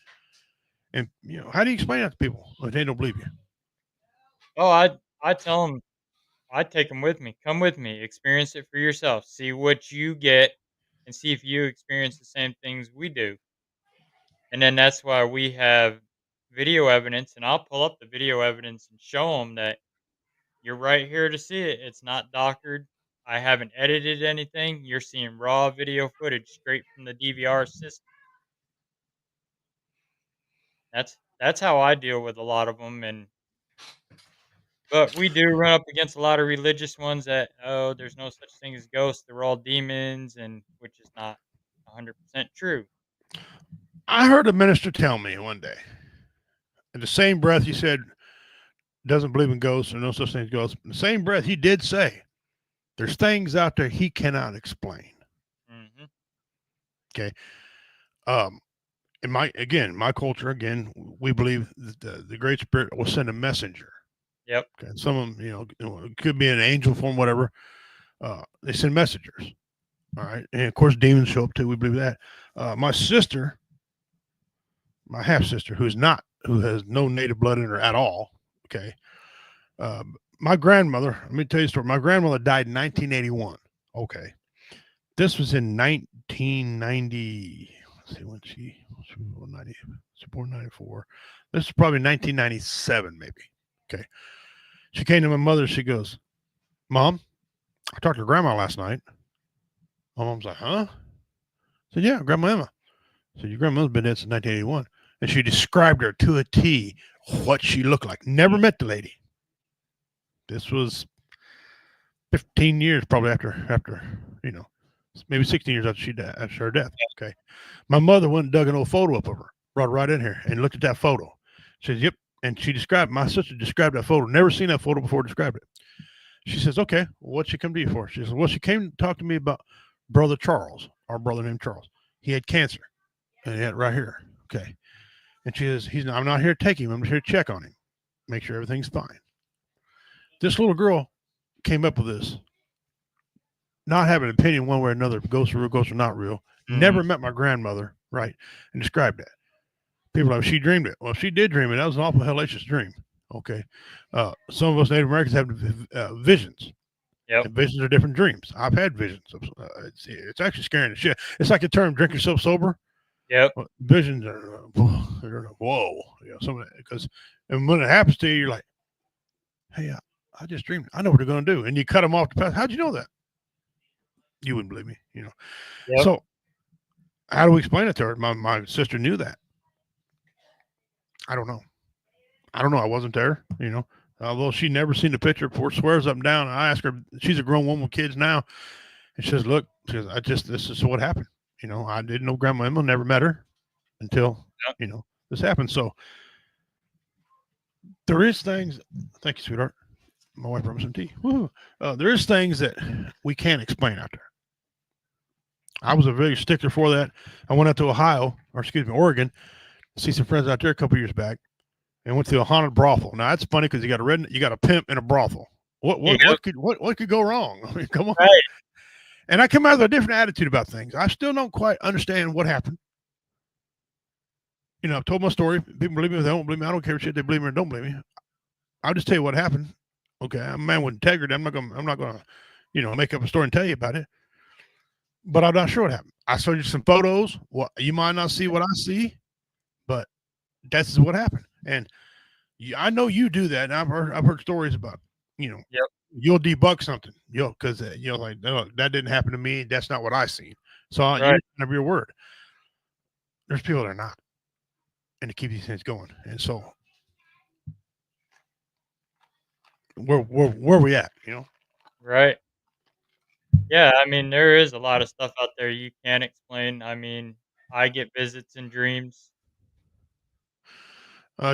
And how do you explain that to people if they don't believe you? Oh, I tell them, I take them with me. Come with me, experience it for yourself. See what you get, and see if you experience the same things we do. And then that's why we have video evidence, and I'll pull up the video evidence and show them that you're right here to see it. It's not doctored. I haven't edited anything. You're seeing raw video footage straight from the DVR system. That's how I deal with a lot of them. And but we do run up against a lot of religious ones that, oh, there's no such thing as ghosts. They're all demons, and which is not 100% true. I heard a minister tell me one day, in the same breath he said doesn't believe in ghosts or no such thing as ghosts. In the same breath, he did say there's things out there he cannot explain. Hmm. Okay. In my culture, we believe that the Great Spirit will send a messenger. Yep. Okay. Some of them, it could be an angel form, whatever. They send messengers. All right. And of course, demons show up too. We believe that. My sister, my half sister, who has no native blood in her at all. Okay. My grandmother, let me tell you a story. My grandmother died in 1981. Okay. This was in 1990. Let's see when she was 90. She born 94. This is probably 1997, maybe. Okay. She came to my mother. She goes, Mom, I talked to grandma last night. My mom's like, huh? I said, yeah, Grandma Emma. I said, your grandmother's been dead since 1981. And she described her to a T, what she looked like. Never met the lady. This was 15 years probably after, maybe 16 years after her death. Okay. My mother went and dug an old photo up of her, brought it right in here and looked at that photo. She says, yep. And my sister described that photo. Never seen that photo before, described it. She says, okay, what'd she come to you for? She says, well, she came to talk to me about Brother Charles, our brother named Charles. He had cancer and he had it right here. Okay. And she says, I'm not here to take him. I'm just here to check on him, make sure everything's fine. This little girl came up with this, not having an opinion one way or another, if ghosts are real, ghosts are not real. Mm-hmm. Never met my grandmother, right, and described that. People are like, she dreamed it. Well, she did dream it. That was an awful hellacious dream. Okay. Some of us Native Americans have visions. Yep. And visions are different dreams. I've had visions. It's actually scaring the shit. It's like the term "drink yourself sober." Yep. Visions are whoa. Some of that, because and when it happens to you, you're like, hey, I just dreamed. I know what they're going to do. And you cut them off the path. How'd you know that? You wouldn't believe me, Yep. So how do we explain it to her? My sister knew that. I don't know. I wasn't there, although she never seen the picture before, swears up and down. I asked her, she's a grown woman with kids now. And she says, look, this is what happened. I didn't know Grandma Emma, never met her until, this happened. So there is things, thank you, sweetheart. My wife brought me some tea. There is things that we can't explain out there. I was a very stickler for that. I went out to Oregon, to see some friends out there a couple years back, and went to a haunted brothel. Now that's funny because you got a pimp in a brothel. What could go wrong? I mean, come on. Right. And I come out with a different attitude about things. I still don't quite understand what happened. I've told my story. People believe me, if they don't believe me, I don't care if they believe me or don't believe me. I'll just tell you what happened. Okay, I'm a man with integrity. I'm not gonna, make up a story and tell you about it. But I'm not sure what happened. I showed you some photos. Well, you might not see what I see, but that's what happened. And I know you do that. And I've heard stories about, Yep. You'll debunk something, because like, no, that didn't happen to me. That's not what I seen. So right. You're your word. There's people that are not, and to keep these things going. And so, where we at? Right. Yeah, I mean, there is a lot of stuff out there you can't explain. I mean, I get visits in dreams.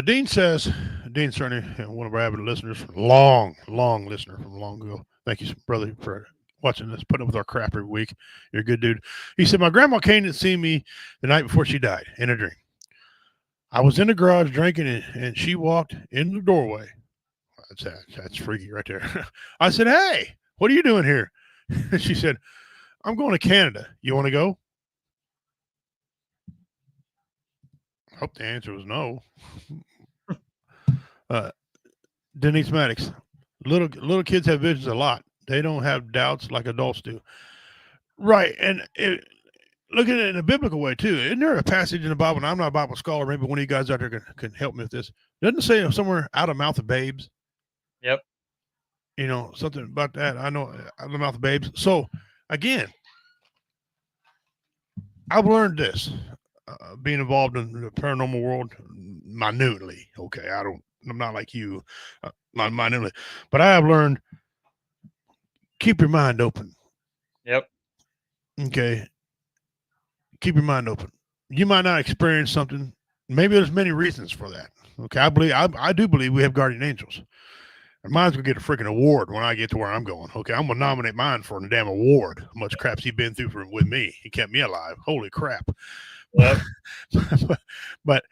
Dean certainly one of our avid listeners, long listener from long ago. Thank you, brother, for watching us, putting up with our crap every week. You're a good dude. He said, my grandma came to see me the night before she died in a dream. I was in the garage drinking, and she walked in the doorway. That's freaky right there. I said, hey, what are you doing here? She said, I'm going to Canada. You want to go? I hope the answer was no. Denise Maddox. Little kids have visions a lot. They don't have doubts like adults do. Right. And look at it in a biblical way, too. Isn't there a passage in the Bible? And I'm not a Bible scholar. Maybe one of you guys out there can help me with this. Doesn't it say somewhere out of mouth of babes? Yep. You know, something about that. I know out of the mouth of babes. So, again, I've learned this being involved in the paranormal world minutely. Okay. I'm not like you, not minutely, but I have learned keep your mind open. Yep. Okay. Keep your mind open. You might not experience something. Maybe there's many reasons for that. Okay. I do believe we have guardian angels. And mine's gonna get a freaking award when I get to where I'm going. Okay. I'm gonna nominate mine for a damn award. How much crap's he been through with me? He kept me alive. Holy crap. Yep. but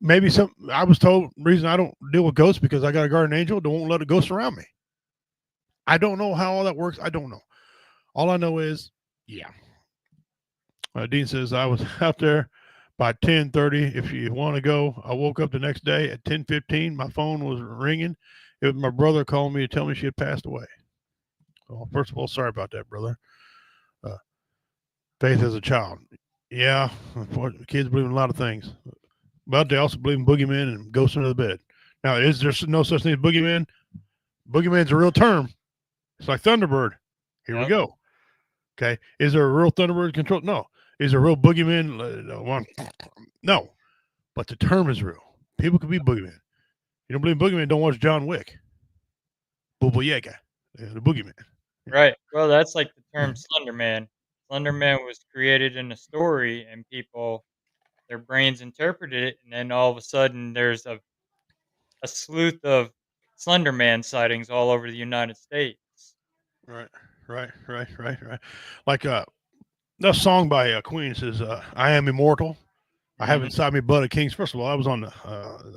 maybe I was told reason I don't deal with ghosts because I got a guardian angel. They won't let a ghost around me. I don't know how all that works. I don't know. All I know is, yeah. Dean says I was out there by 10:30. If you want to go, I woke up the next day at 10:15. My phone was ringing. It was my brother calling me to tell me she had passed away. Well, first of all, sorry about that, brother. Faith as a child. Yeah, kids believe in a lot of things. But they also believe in boogeymen and ghosts under the bed. Now, is there no such thing as boogeyman? Boogeyman's a real term. It's like Thunderbird. Here we go. Okay. Is there a real Thunderbird control? No. Is there a real boogeyman? No. But the term is real. People could be boogeyman. You don't believe in boogeyman, don't watch John Wick. Booba Yaga. The boogeyman. Right. Well, that's like the term Slender Man. Slender Man was created in a story, and people, their brains interpreted it, and then all of a sudden there's a sleuth of Slender Man sightings all over the United States. Right. Like that song by Queen says, I am immortal. I have inside me blood of kings. First of all, I was on the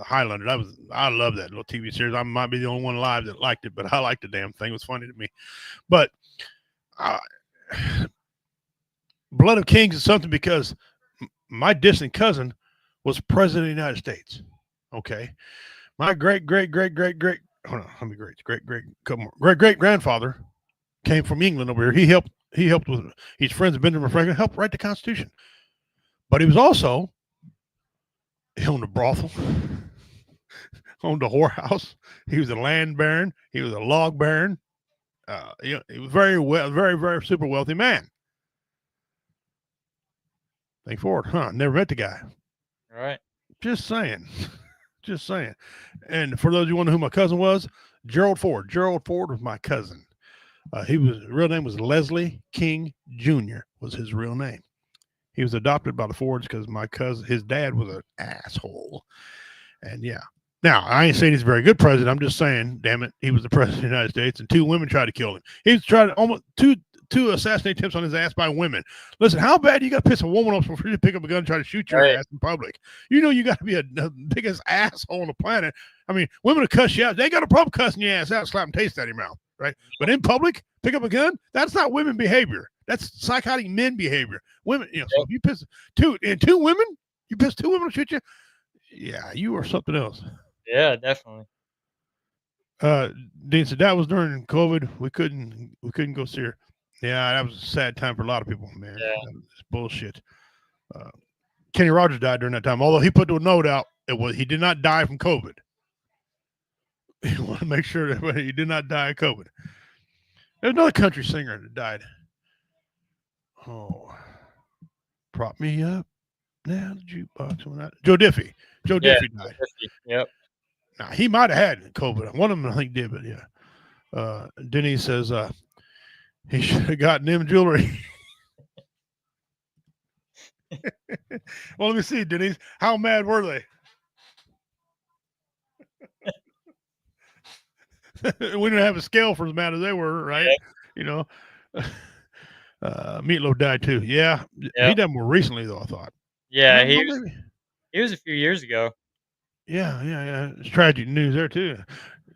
Highlander. I love that little TV series. I might be the only one alive that liked it, but I liked the damn thing. It was funny to me. But blood of kings is something because my distant cousin was president of the United States. Okay. My great grandfather came from England over here. He helped with his friends Benjamin Franklin, helped write the Constitution. But he was also he owned a brothel, owned a whorehouse. He was a land baron. He was a log baron. He was very super wealthy man. Think forward, huh? Never met the guy. All right. Just saying. And for those of you wondering who my cousin was, Gerald Ford. Gerald Ford was my cousin. His real name was Leslie King Jr. was his real name. He was adopted by the Fords because his dad was an asshole. And yeah. Now, I ain't saying he's a very good president. I'm just saying, damn it, he was the president of the United States, and 2 women tried to kill him. He's tried almost two assassinate attempts on his ass by women. Listen, how bad you got to piss a woman off before you pick up a gun and try to shoot your ass in public? You know you got to be the biggest asshole on the planet. I mean, women will cuss you out. They ain't got a problem cussing your ass out, slapping taste out of your mouth, right? But in public, pick up a gun, that's not women behavior. That's psychotic men behavior. Women, so if you piss 2 women, you piss 2 women to shoot you, yeah, you are something else. Yeah, definitely. Dean said that was during COVID. We couldn't go see her. Yeah, that was a sad time for a lot of people, man. Yeah. It's bullshit. Kenny Rogers died during that time. Although he put a note out, he did not die from COVID. You want to make sure that he did not die of COVID. There's another country singer that died. Oh, prop me up now. The jukebox went out. Joe Diffie. Joe Diffie died. Yep. Now he might have had COVID. One of them I think did, but yeah. Denise says he should have gotten them jewelry. Well, let me see, Denise. How mad were they? We didn't have a scale for as mad as they were, right? Yep. You know. Meatloaf died too. Yeah. Yep. He died more recently though, I thought. Yeah, he was a few years ago. Yeah. It's tragic news there too.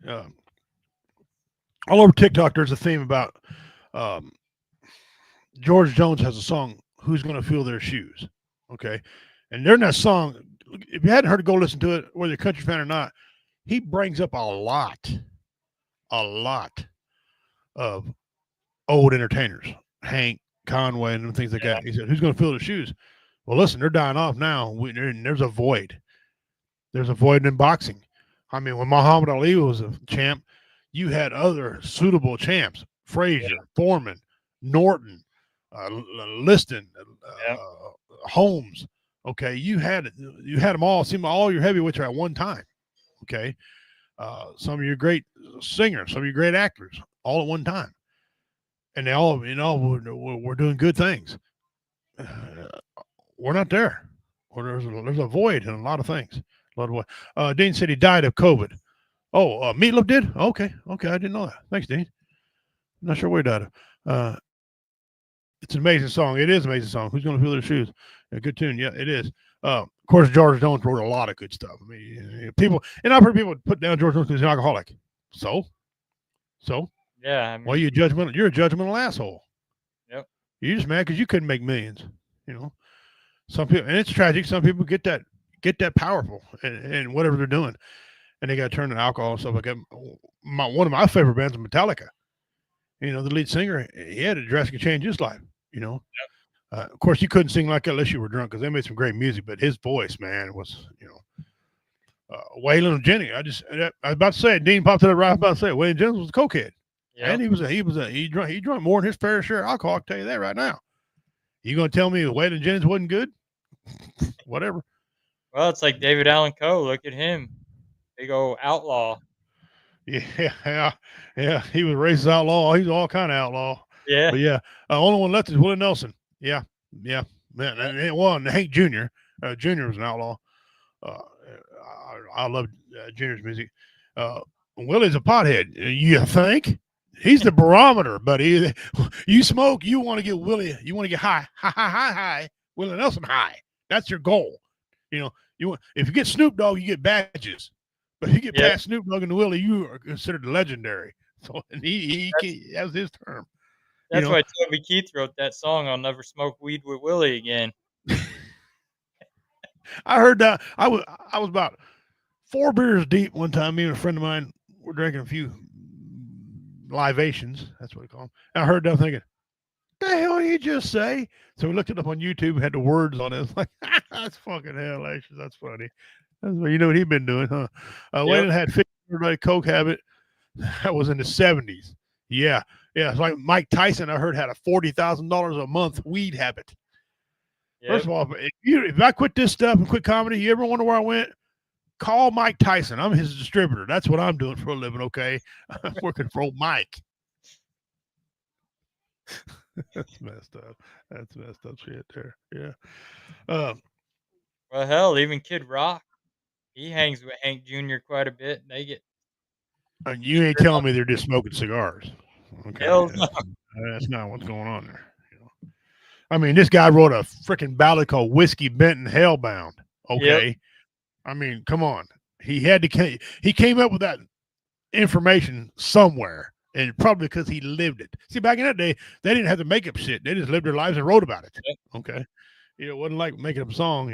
All over TikTok, there's a theme about George Jones has a song, "Who's Gonna Fill Their Shoes?" Okay, and during that song, if you hadn't heard it, go listen to it, whether you're a country fan or not. He brings up a lot of old entertainers, Hank Conway and things like that. He said, "Who's going to fill the shoes?" Well, listen, they're dying off now. There's a void. There's a void in boxing. I mean, when Muhammad Ali was a champ, you had other suitable champs: Frazier, Foreman, Norton, Liston, Holmes. Okay, you had them all. Seem all your heavyweights are at one time. Okay, some of your great singers, some of your great actors, all at one time, and they all, we're doing good things. We're not there. Or there's a void in a lot of things. A lot of void. Dean said he died of COVID. Oh, Meatloaf did? Okay, I didn't know that. Thanks, Dean. I'm not sure where he died of. It's an amazing song. It is an amazing song. Who's going to fill their shoes? A good tune. Yeah, it is. Of course, George Jones wrote a lot of good stuff. I mean, people, and I've heard people put down George Jones because he's an alcoholic. So, Yeah. I mean, why are you judgmental? You're a judgmental asshole. Yep. You're just mad because you couldn't make millions. Some people, and it's tragic. Some people get that powerful and whatever they're doing, and they got to turn to alcohol and stuff like that. One of my favorite bands is Metallica. The lead singer, he had to drastically change his life. Of course, you couldn't sing like that unless you were drunk because they made some great music. But his voice, man, was Waylon Jennings. I was about to say it. Dean popped it up right about to say it. Waylon Jennings was a cokehead, and he drank more than his fair share of alcohol. I can tell you that right now. You gonna tell me Waylon Jennings wasn't good? Whatever. Well, it's like David Allan Coe. Look at him, big old outlaw. Yeah. He was a racist outlaw. He's all kind of outlaw. Yeah. But yeah, only one left is Willie Nelson. Yeah, man. And one, Hank Jr. Jr. was an outlaw. I love Jr.'s music. Willie's a pothead. You think? He's the barometer, buddy. You smoke, you want to get Willie. You want to get high. Willie Nelson high. That's your goal. If you get Snoop Dogg, you get badges. But if you get past Snoop Dogg and Willie, you are considered legendary. So and he that was his term. That's why Toby Keith wrote that song, "I'll Never Smoke Weed with Willie Again." I heard that. I was about 4 beers deep one time. Me and a friend of mine were drinking a few libations. That's what we call them. And I heard that thinking, "The hell did you just say?" So we looked it up on YouTube. Had the words on it. It's like, that's fucking hell, actually. That's funny. You know what he'd been doing, huh? Waylon had 50 coke habit. That was in the 70s. Yeah. It's like Mike Tyson, I heard, had a $40,000 a month weed habit. Yep. First of all, if I quit this stuff and quit comedy, you ever wonder where I went? Call Mike Tyson. I'm his distributor. That's what I'm doing for a living, okay? I'm working for old Mike. That's messed up. That's messed up shit there. Yeah. Well, hell, even Kid Rock, he hangs with Hank Jr. quite a bit. They get. You ain't telling me they're just smoking cigars. Okay. Hell no. That's not what's going on there. I mean, this guy wrote a freaking ballad called Whiskey Benton Hellbound. Okay. Yep. I mean, come on. He came up with that information somewhere, and probably because he lived it. See, back in that day, they didn't have to make up shit. They just lived their lives and wrote about it. Yep. Okay. It wasn't like making up a song,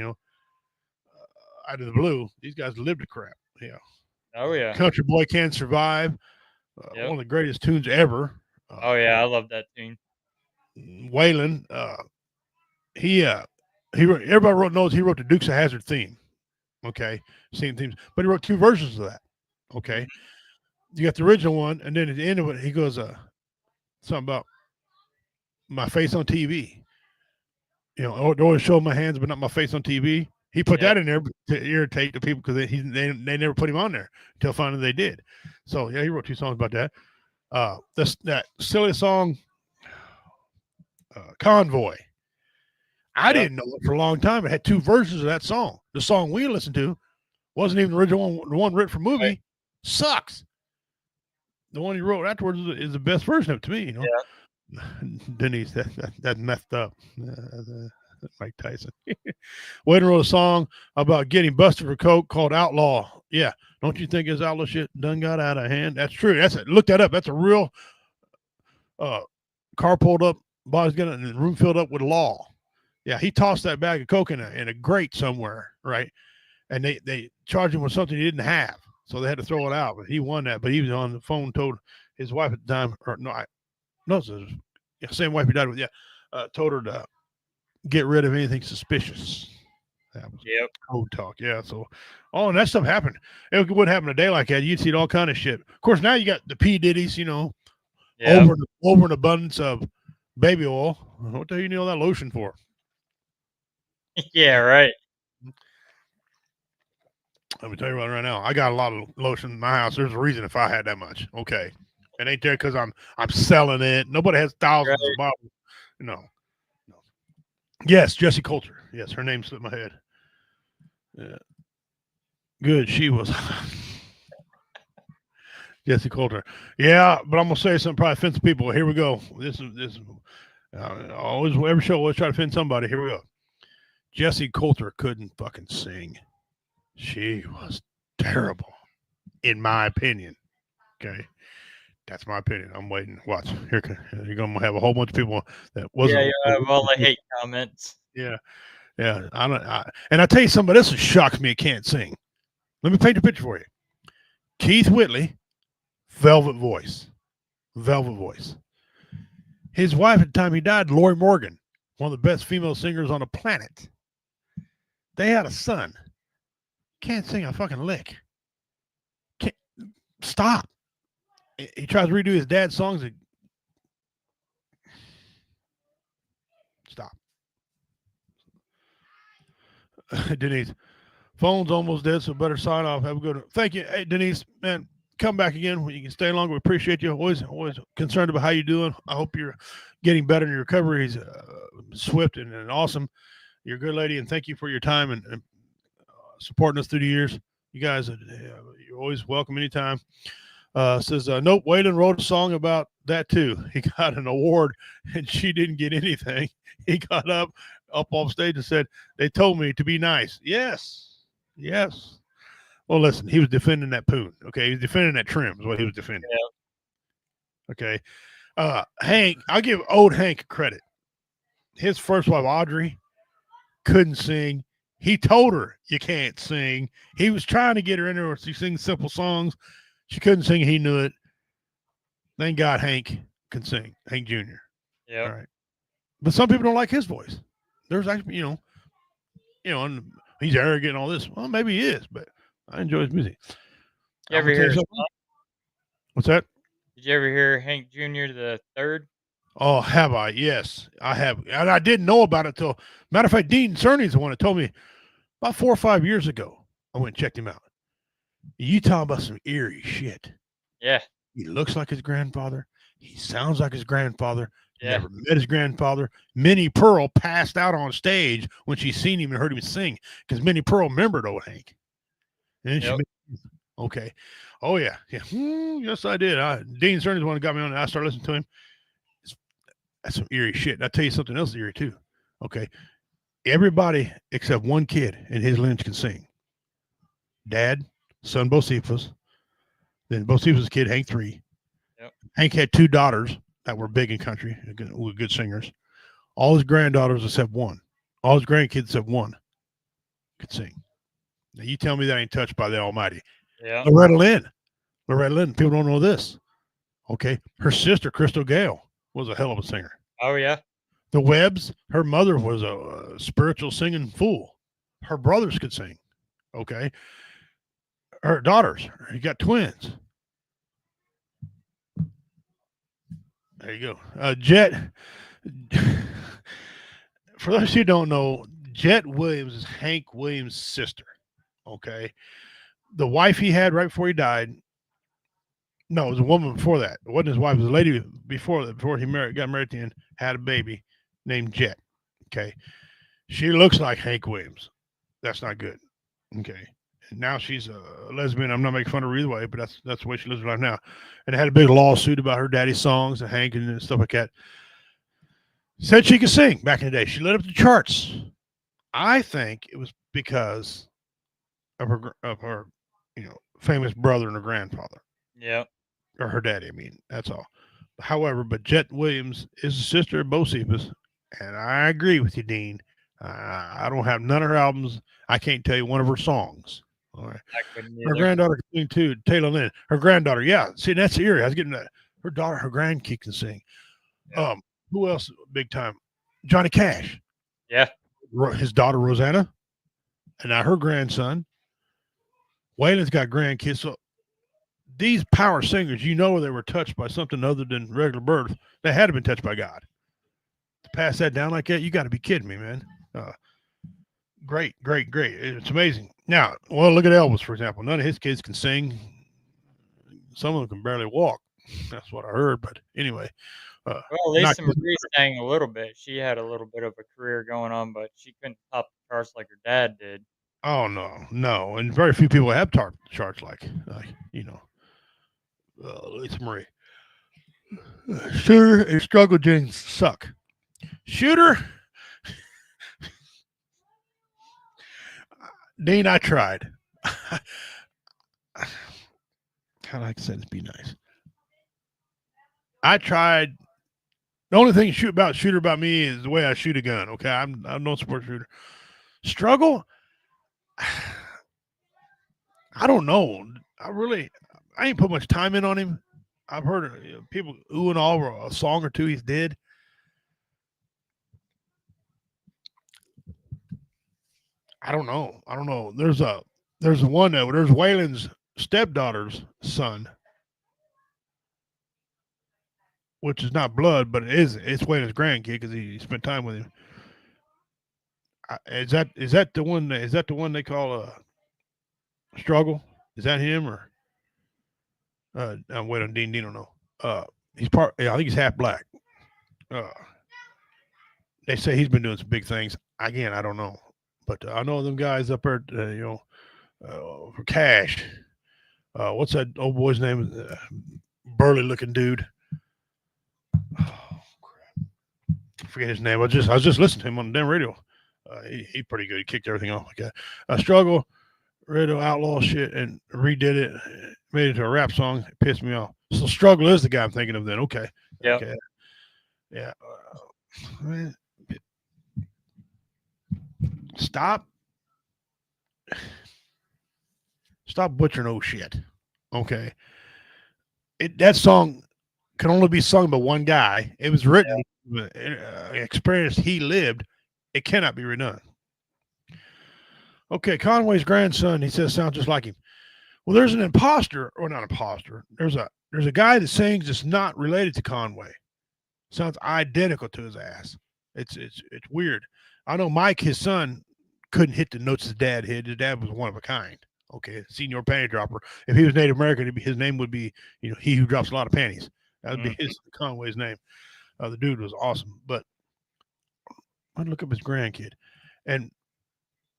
out of the blue. These guys lived the crap. Yeah. Oh, yeah. Country Boy Can't Survive. One of the greatest tunes ever. Oh, yeah. I love that tune. Waylon, he wrote, everybody knows he wrote the Dukes of Hazzard theme. Okay. Same themes. But he wrote 2 versions of that. Okay. You got the original one, and then at the end of it, he goes, something about my face on TV. They always show my hands, but not my face on TV. He put that in there to irritate the people because they never put him on there until finally they did. So yeah, he wrote 2 songs about that. That silly song, Convoy. I didn't know it for a long time. It had 2 versions of that song. The song we listened to wasn't even the original one. The one written for movie sucks. The one he wrote afterwards is the best version of it to me. Yeah. Denise, that messed up. Mike Tyson. Waylon wrote a song about getting busted for coke called Outlaw. Yeah. Don't you think his outlaw shit done got out of hand? That's true. Look that up. That's a real car pulled up, body's got it, and the room filled up with law. Yeah, he tossed that bag of coke in a grate somewhere, right? and they charged him with something he didn't have, so they had to throw it out. But he won that. But he was on the phone, told his wife at the time, or no, it's the same wife he died with. Yeah, told her to get rid of anything suspicious. That was code talk. Yeah. So, and that stuff happened. It wouldn't happen a day like that. You'd see all kind of shit. Of course, now you got the P Diddy's, over an abundance of baby oil. What the hell you need all that lotion for? Yeah, right. Let me tell you right now. I got a lot of lotion in my house. There's a reason if I had that much. Okay, it ain't there because I'm selling it. Nobody has thousands of bottles. No. Yes, Jessie Coulter. Yes, her name slipped my head. Yeah. Good. She was Jessie Coulter. Yeah, but I'm gonna say something probably offends people. Here we go. This is always every show always try to offend somebody. Here we go. Jessie Coulter couldn't fucking sing. She was terrible, in my opinion. Okay. That's my opinion. I'm waiting. Watch. Here, you're going to have a whole bunch of people that wasn't. Yeah, you have all the hate comments. Yeah. And I tell you somebody else that shocks me. Can't sing. Let me paint a picture for you. Keith Whitley, velvet voice. His wife at the time he died, Lori Morgan, one of the best female singers on the planet. They had a son. Can't sing a fucking lick. Can't stop. He tries to redo his dad's songs. Stop. Denise, phone's almost dead, so better sign off. Have a good one. Thank you. Hey, Denise, man, come back again when you can stay longer. We appreciate you. Always concerned about how you're doing. I hope you're getting better in your recovery. He's swift and awesome. You're a good lady, and thank you for your time and supporting us through the years. You guys, you're always welcome anytime. Says, nope, Waylon wrote a song about that too. He got an award and she didn't get anything. He got up off stage and said, they told me to be nice. Yes. Well, listen, he was defending that poon. Okay. He was defending that trim is what he was defending. Yeah. Okay. Hank, I'll give old Hank credit. His first wife, Audrey, couldn't sing. He told her you can't sing. He was trying to get her in there to sing simple songs. She couldn't sing. He knew it. Thank God Hank can sing. Hank Jr. Yeah. All right. But some people don't like his voice. There's actually, and he's arrogant and all this. Well, maybe he is, but I enjoy his music. You ever hear? What's that? Did you ever hear Hank Jr. the Third? Oh, have I? Yes, I have. And I didn't know about it till, matter of fact, Dean Cerney's the one that told me about 4 or 5 years ago. I went and checked him out. You talking about some eerie shit. Yeah. He looks like his grandfather. He sounds like his grandfather. Yeah. Never met his grandfather. Minnie Pearl passed out on stage when she seen him and heard him sing because Minnie Pearl remembered old Hank. And she okay. Oh, yeah. Yes, I did. Dean Cerney's the one that got me on. I started listening to him. That's some eerie shit. And I'll tell you something else eerie, too. Okay. Everybody except one kid in his lineage can sing. Dad, son Bocephus, then Bocephus' kid, Hank 3. Yep. Hank had 2 daughters that were big in country, good singers. All his granddaughters except one. All his grandkids except one could sing. Now, you tell me that ain't touched by the Almighty. Yeah. Loretta Lynn, people don't know this. Okay. Her sister, Crystal Gale, was a hell of a singer. Oh, yeah. The Webbs, her mother was a spiritual singing fool. Her brothers could sing. Okay. Her daughters, you got twins. There you go. Jet, for those who don't know, Jet Williams is Hank Williams' sister. Okay. The wife he had right before he died. No, it was a woman before that. It wasn't his wife. It was a lady before he got married to him, had a baby named Jet. Okay. She looks like Hank Williams. That's not good. Okay. And now she's a lesbian. I'm not making fun of her either way, but that's the way she lives her life now. And had a big lawsuit about her daddy's songs and Hank and stuff like that. Said she could sing back in the day. She lit up the charts. I think it was because of her famous brother and her grandfather. Yeah. Or her daddy, I mean, that's all. However, but Jet Williams is the sister of Bocephus, and I agree with you, Dean. I don't have none of her albums. I can't tell you one of her songs. All right. I couldn't Her either. granddaughter can sing too. Taylor Lynn. Her granddaughter. Yeah. See, that's the area. I was getting that. Her daughter, her grandkid can sing. Yeah. Who else? Big time. Johnny Cash. Yeah. His daughter Rosanna, and now her grandson. Waylon's got grandkids. So these power singers, you know, they were touched by something other than regular birth. They had to been touched by God. To pass that down like that, you got to be kidding me, man. Great. It's amazing. Now, well, look at Elvis, for example. None of his kids can sing. Some of them can barely walk. That's what I heard. But anyway. Well, Not Lisa Marie sang a little bit. She had a little bit of a career going on, but she couldn't top the charts like her dad did. Oh no, and very few people have charts like Lisa Marie. Shooter and Struggle Jeans suck. Shooter, Dean, I tried. How do I say this? Be nice. I tried. The only thing shooter about me is the way I shoot a gun. Okay, I'm no sport shooter. Struggle. I don't know. I ain't put much time in on him. I've heard people ooh and all over a song or two he's did. I don't know. There's one there's Waylon's stepdaughter's son, which is not blood, but it's Waylon's grandkid because he spent time with him. Is that the one? Is that the one they call Struggle? Is that him or? I'm waiting on Dean. Dean don't know. He's part. Yeah, I think he's half black. They say he's been doing some big things. Again, I don't know, but I know them guys up there. For Cash. What's that old boy's name? Burly looking dude. Oh crap! I forget his name. I was just listening to him on the damn radio. He pretty good. He kicked everything off like that. Struggle, radio outlaw shit, and redid it, made it into a rap song. It pissed me off. So Struggle is the guy I'm thinking of then. Okay. Yeah. Okay. Yeah. Man, stop butchering old shit. Okay. That song can only be sung by one guy. It was written, experience he lived. It cannot be redone. Okay, Conway's grandson, he says, sounds just like him. Well, there's an imposter, or not imposter. There's a guy that sings that's not related to Conway. Sounds identical to his ass. It's weird. I know Mike, his son, couldn't hit the notes his dad hit. His dad was one of a kind. Okay, senior panty dropper. If he was Native American, his name would be, he who drops a lot of panties. That would be his Conway's name. The dude was awesome. But I'd look up his grandkid. And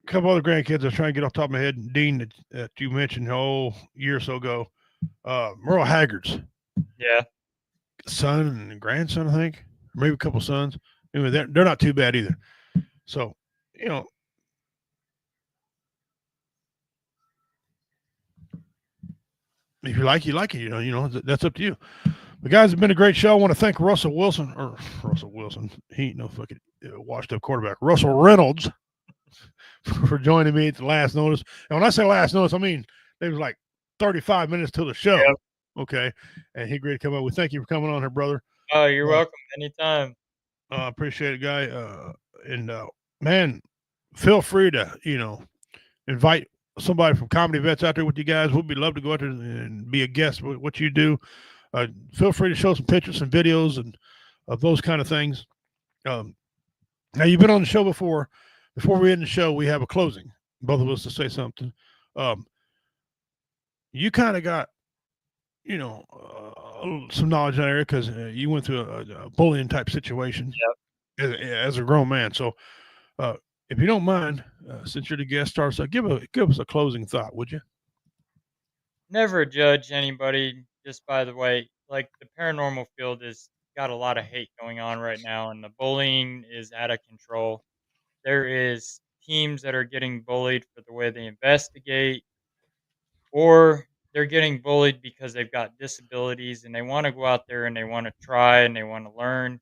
a couple other grandkids I was trying to get off the top of my head. Dean, that you mentioned a year or so ago. Merle Haggard's son and grandson, I think. Maybe a couple sons. Anyway, they're not too bad either. So, if you like it, that's up to you. But guys, it's been a great show. I want to thank Russell Wilson. He ain't no fucking washed up quarterback. Russell Reynolds for joining me at the last notice. And when I say last notice, I mean it was like 35 minutes till the show. Yep. Okay. And he agreed to come up. We thank you for coming on here, brother. Oh, you're welcome. Anytime. Appreciate it, guy. Man, feel free to, invite somebody from Comedy Vets out there with you guys. We'd love to go out there and be a guest with what you do. Feel free to show some pictures and videos and of those kind of things. Now you've been on the show before. Before we end the show, we have a closing. Both of us to say something. You kind of got, some knowledge in that area because you went through a bullying type situation as a grown man. So, if you don't mind, since you're the guest star, so give us a closing thought, would you? Never judge anybody just by the way. Like the paranormal field has got a lot of hate going on right now, and the bullying is out of control. There is teams that are getting bullied for the way they investigate, or they're getting bullied because they've got disabilities and they want to go out there and they want to try and they want to learn.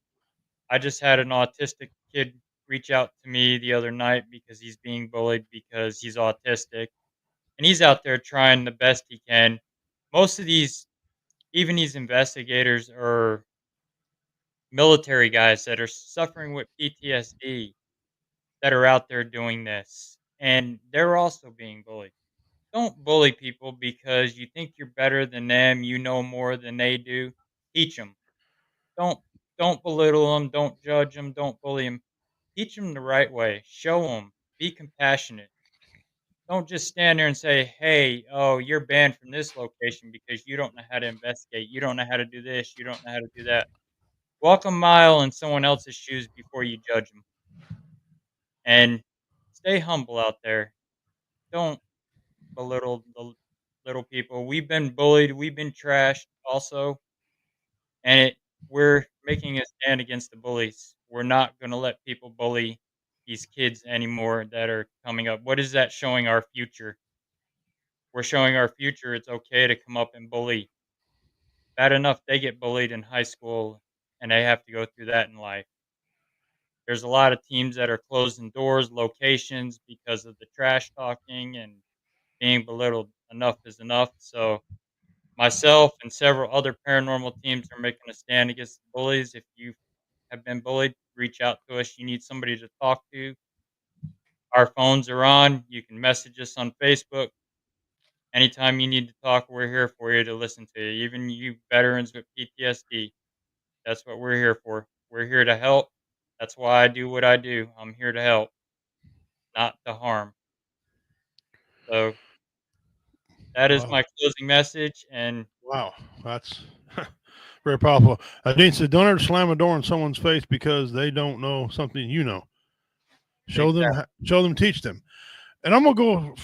I just had an autistic kid reach out to me the other night because he's being bullied because he's autistic, and he's out there trying the best he can. Most of these, even these investigators, are military guys that are suffering with PTSD that are out there doing this, and they're also being bullied. Don't bully people because you think you're better than them, you know more than they do. Teach them. Don't don't belittle them, don't judge them, don't bully them. Teach them the right way. Show them. Be compassionate. Don't just stand there and say, "Hey, oh, you're banned from this location because you don't know how to investigate. You don't know how to do this. You don't know how to do that." Walk a mile in someone else's shoes before you judge them, and stay humble out there. Don't belittle the little people. We've been bullied. We've been trashed also, and we're making a stand against the bullies. We're not going to let people bully these kids anymore that are coming up. What is that showing our future? We're showing our future it's okay to come up and bully. Bad enough they get bullied in high school and they have to go through that in life. There's a lot of teams that are closing doors, locations because of the trash talking and being belittled. Enough is enough. So myself and several other paranormal teams are making a stand against the bullies. If you have been bullied, reach out to us. You need somebody to talk to. Our phones are on. You can message us on Facebook. Anytime you need to talk, we're here for you to listen to you. Even you veterans with PTSD, that's what we're here for. We're here to help. That's why I do what I do. I'm here to help, not to harm. So that is Wow. my closing message. And Wow. That's very powerful. Dean said, don't ever slam a door in someone's face because they don't know something you know. Show them, show them, teach them. And I'm going to go,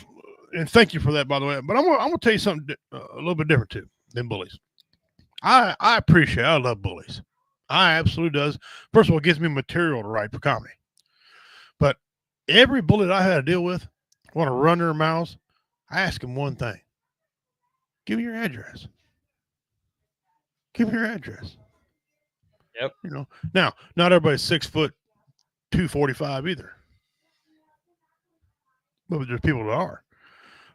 and thank you for that, by the way. But I'm going to tell you something a little bit different too than bullies. I appreciate, I love bullies. I absolutely does. First of all, it gives me material to write for comedy. But every bully that I had to deal with, want to run their mouths, I ask them one thing. Give me your address. Give me your address. Yep. You know, now, not everybody's 6 foot 245 either. But there's people that are.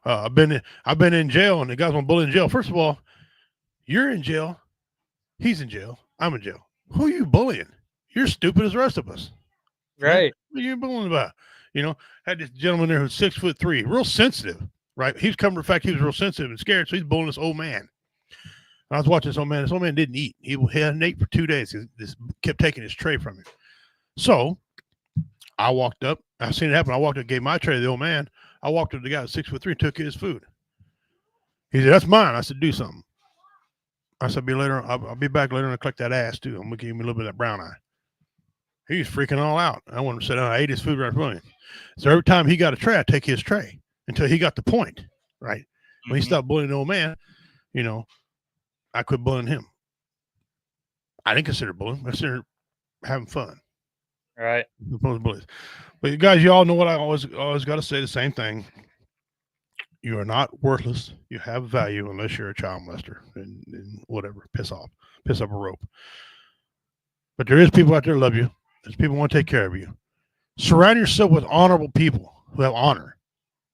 I've been in jail, and the guys want to bully in jail. First of all, you're in jail. He's in jail. I'm in jail. Who are you bullying? You're stupid as the rest of us. right. What are you bullying about? You know, had this gentleman there who's 6'3", real sensitive, right? He's coming to the fact he was real sensitive and scared, so he's bullying this old man. I was watching this old man. This old man didn't eat. He hadn't ate for 2 days. He just kept taking his tray from him. So I walked up. I seen it happen. I walked up, gave my tray to the old man. I walked up to the guy 6'3", took his food. He said, "That's mine." I said, "Do something." I said, "Be later. I'll be back later and I'll collect that ass too. I'm gonna give him a little bit of that brown eye." He was freaking all out. I wanted to sit down. I ate his food right in front of him. So every time he got a tray, I take his tray until he got the point. Right. When he stopped bullying the old man, you know, I quit bullying him. I didn't consider bullying. I considered having fun. Right. Bullies. But you guys, you all know what I always got to say the same thing. You are not worthless. You have value unless you're a child molester and whatever. Piss off a rope. But there is people out there who love you. There's people who want to take care of you. Surround yourself with honorable people who have honor,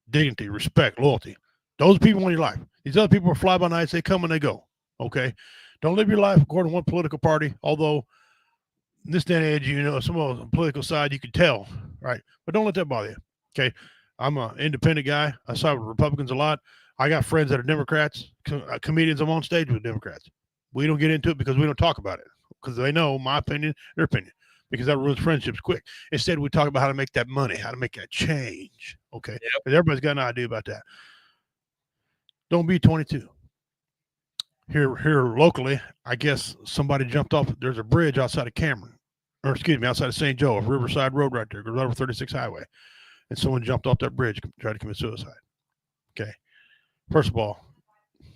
dignity, respect, loyalty. Those people in your life. These other people are fly by nights. They come and they go. Okay. Don't live your life according to one political party. Although in this day and age, you know, some of the political side you can tell, right? But don't let that bother you. Okay. I'm an independent guy. I side with Republicans a lot. I got friends that are Democrats, comedians. I'm on stage with Democrats. We don't get into it because we don't talk about it because they know my opinion, their opinion, because that ruins friendships quick. Instead, we talk about how to make that money, how to make that change. Okay. Yep. Because everybody's got an idea about that. Don't be 22. Here locally, I guess somebody jumped off. There's a bridge outside of Cameron, or excuse me, outside of St. Joe, Riverside Road right there, goes over 36 Highway. And someone jumped off that bridge and tried to commit suicide. Okay. First of all,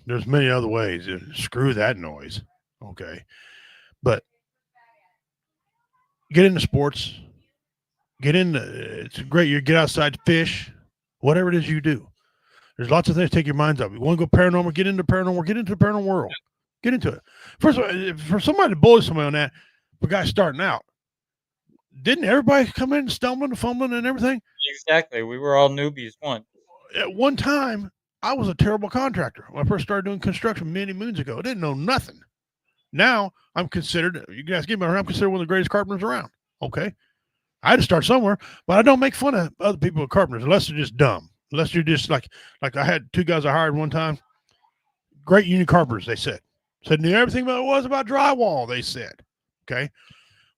there's many other ways. Screw that noise. Okay. But get into sports. It's great. You get outside, fish, whatever it is you do. There's lots of things to take your minds off. You want to go paranormal, get into the paranormal world. Get into it. First of all, for somebody to bully somebody on that, for guys starting out, didn't everybody come in stumbling and fumbling and everything? Exactly. We were all newbies once. At one time, I was a terrible contractor when I first started doing construction many moons ago. I didn't know nothing. Now I'm considered, you guys give me I'm considered one of the greatest carpenters around. Okay. I had to start somewhere, but I don't make fun of other people with carpenters unless they're just dumb. Unless you're just like I had 2 guys I hired one time, great union carpenters, they said knew everything about it was about drywall, they said. Okay.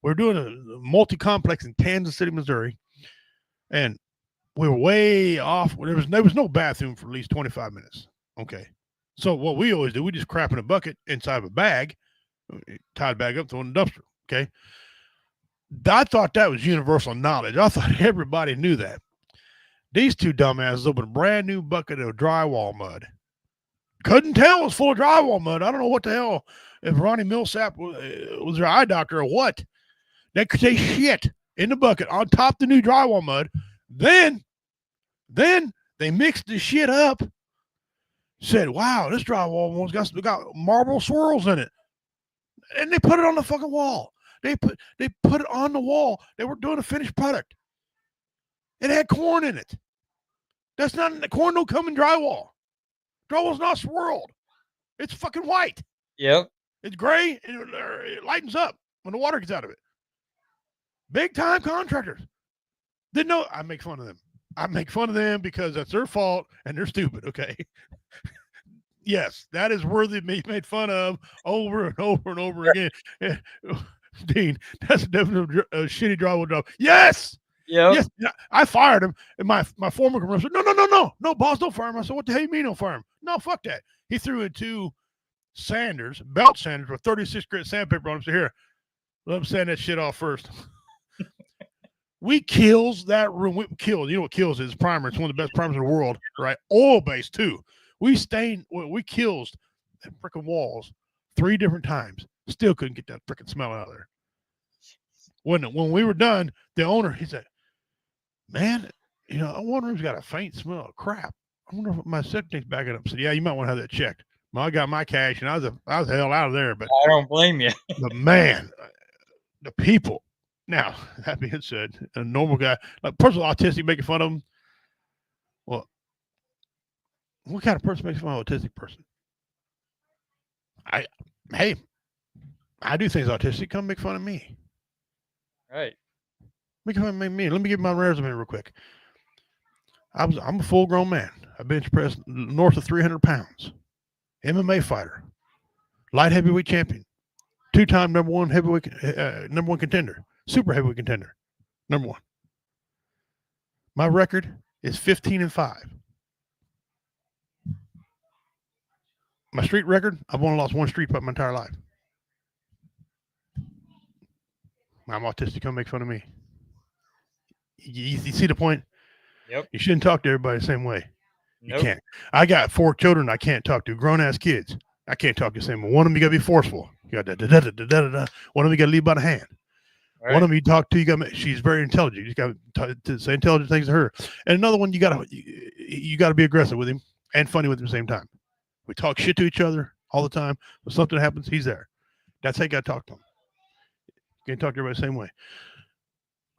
We're doing a multi-complex in Kansas City, Missouri, and we were way off. There was no bathroom for at least 25 minutes. Okay. So what we always do, we just crap in a bucket inside of a bag, tied bag up, throw in the dumpster. Okay. I thought that was universal knowledge. I thought everybody knew that. These 2 dumbasses opened a brand new bucket of drywall mud. Couldn't tell it was full of drywall mud. I don't know what the hell, if Ronnie Millsap was their eye doctor or what. They could say shit in the bucket on top of the new drywall mud. Then they mixed the shit up. Said, wow, this drywall one's got marble swirls in it. And they put it on the fucking wall. They put it on the wall. They were doing a finished product. It had corn in it. That's not, the corn don't come in drywall. Drywall's not swirled. It's fucking white. Yep. It's gray and it lightens up when the water gets out of it. Big time contractors. Didn't know. I make fun of them. I make fun of them because that's their fault and they're stupid. Okay. Yes, that is worthy of being made fun of over and over and over again. Dean, that's definitely a shitty drywall job. Yes. Yep. Yes. Yeah, I fired him. And my former commander said, no, boss, don't fire him. I said, what the hell you mean don't fire him? No, fuck that. He threw in 2 belt sanders with 36 grit sandpaper on them. So here, let him sand that shit off first. We kills that room. We kills. You know what kills is? Primer. It's one of the best primers in the world, right? Oil based too. We kills the freaking walls 3 different times. Still couldn't get that freaking smell out of there. When we were done, the owner, he said, man, one room's got a faint smell of crap. I wonder if my septic's backing up. I said, yeah, you might want to have that checked. Well, I got my cash and I was the hell out of there. But I don't blame you. But man, the people. Now, that being said, a normal guy, a person autistic making fun of him. Well, what kind of person makes fun of an autistic person? I do things autistic. Come make fun of me. Right. Make fun of me. Let me give my resume real quick. I'm a full grown man. I bench press north of 300 pounds. MMA fighter. Light heavyweight champion. 2-time number one contender. Super heavyweight contender. Number 1. My record is 15-5. My street record, I've only lost 1 street fight my entire life. I'm autistic. Come make fun of me. You see the point? Yep. You shouldn't talk to everybody the same way. Nope. You can't. I got 4 children I can't talk to. Grown-ass kids. I can't talk to the same way. One of them, you got to be forceful. You got da-da-da-da-da-da-da. One of them, you got to lead by the hand. Right. One of them you talk to, she's very intelligent. You got to say intelligent things to her. And another one, you got to be aggressive with him and funny with him at the same time. We talk shit to each other all the time. When something happens, he's there. That's how you got to talk to him. You can't talk to everybody the same way.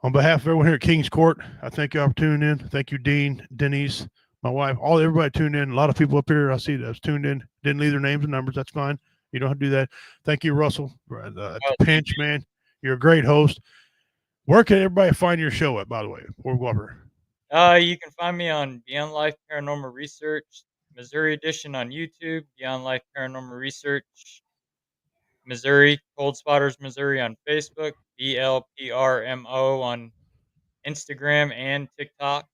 On behalf of everyone here at King's Court, I thank y'all for tuning in. Thank you, Dean, Denise, my wife, everybody tuned in. A lot of people up here I see that's tuned in. Didn't leave their names and numbers. That's fine. You don't have to do that. Thank you, Russell. At the pinch, man. You're a great host. Where can everybody find your show at, by the way, before we go over? You can find me on Beyond Life Paranormal Research, Missouri Edition on YouTube, Beyond Life Paranormal Research, Missouri, Cold Spotters Missouri on Facebook, BLPRMO on Instagram and TikTok.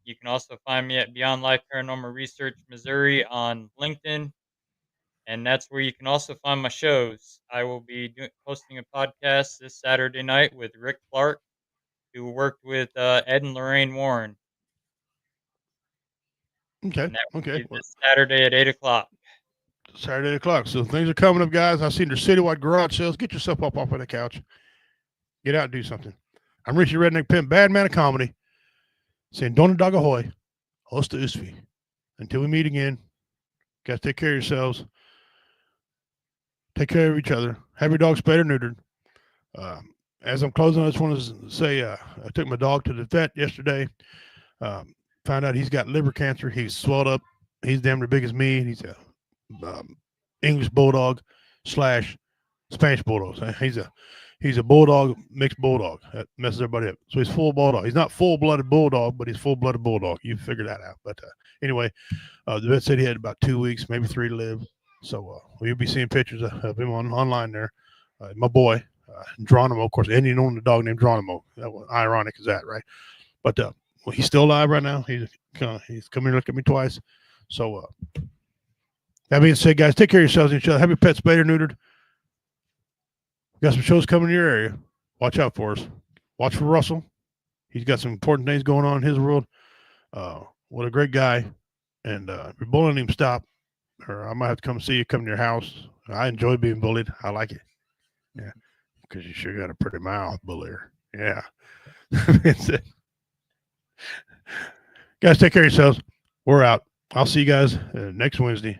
You can also find me at Beyond Life Paranormal Research Missouri on LinkedIn. And that's where you can also find my shows. I will be hosting a podcast this Saturday night with Rick Clark, who worked with Ed and Lorraine Warren. Okay. This Saturday at 8 o'clock. Saturday at 8 o'clock. So things are coming up, guys. I've seen their citywide garage sales. Get yourself up off of the couch. Get out and do something. I'm Richie Redneck Pimp, bad man of comedy, saying Dona Dog Ahoy, Hosta Usfi. Until we meet again, guys, take care of yourselves. Take care of each other. Have your dog spayed or neutered. as I'm closing, I just want to say I took my dog to the vet yesterday. Found out he's got liver cancer. He's swelled up. He's damn near big as me. He's a English bulldog / Spanish bulldog. So he's a bulldog mixed bulldog. That messes everybody up. So he's full bulldog. He's not full-blooded bulldog, but he's full-blooded bulldog. You figure that out. But anyway, the vet said he had about 2 weeks, maybe 3 to live. So you'll be seeing pictures of him online there. My boy, Geronimo, of course, and you know the dog named Geronimo. That was ironic as that, right? But well, he's still alive right now. He's come here to look at me twice. So that being said, guys, take care of yourselves and each other. Have your pets spayed or neutered. Got some shows coming in your area. Watch out for us. Watch for Russell. He's got some important things going on in his world. What a great guy. And if you're bullying him, stop. Or I might have to come see you, come to your house. I enjoy being bullied. I like it. Yeah. Because you sure got a pretty mouth, bullier. Yeah. That's it. Guys, take care of yourselves. We're out. I'll see you guys next Wednesday.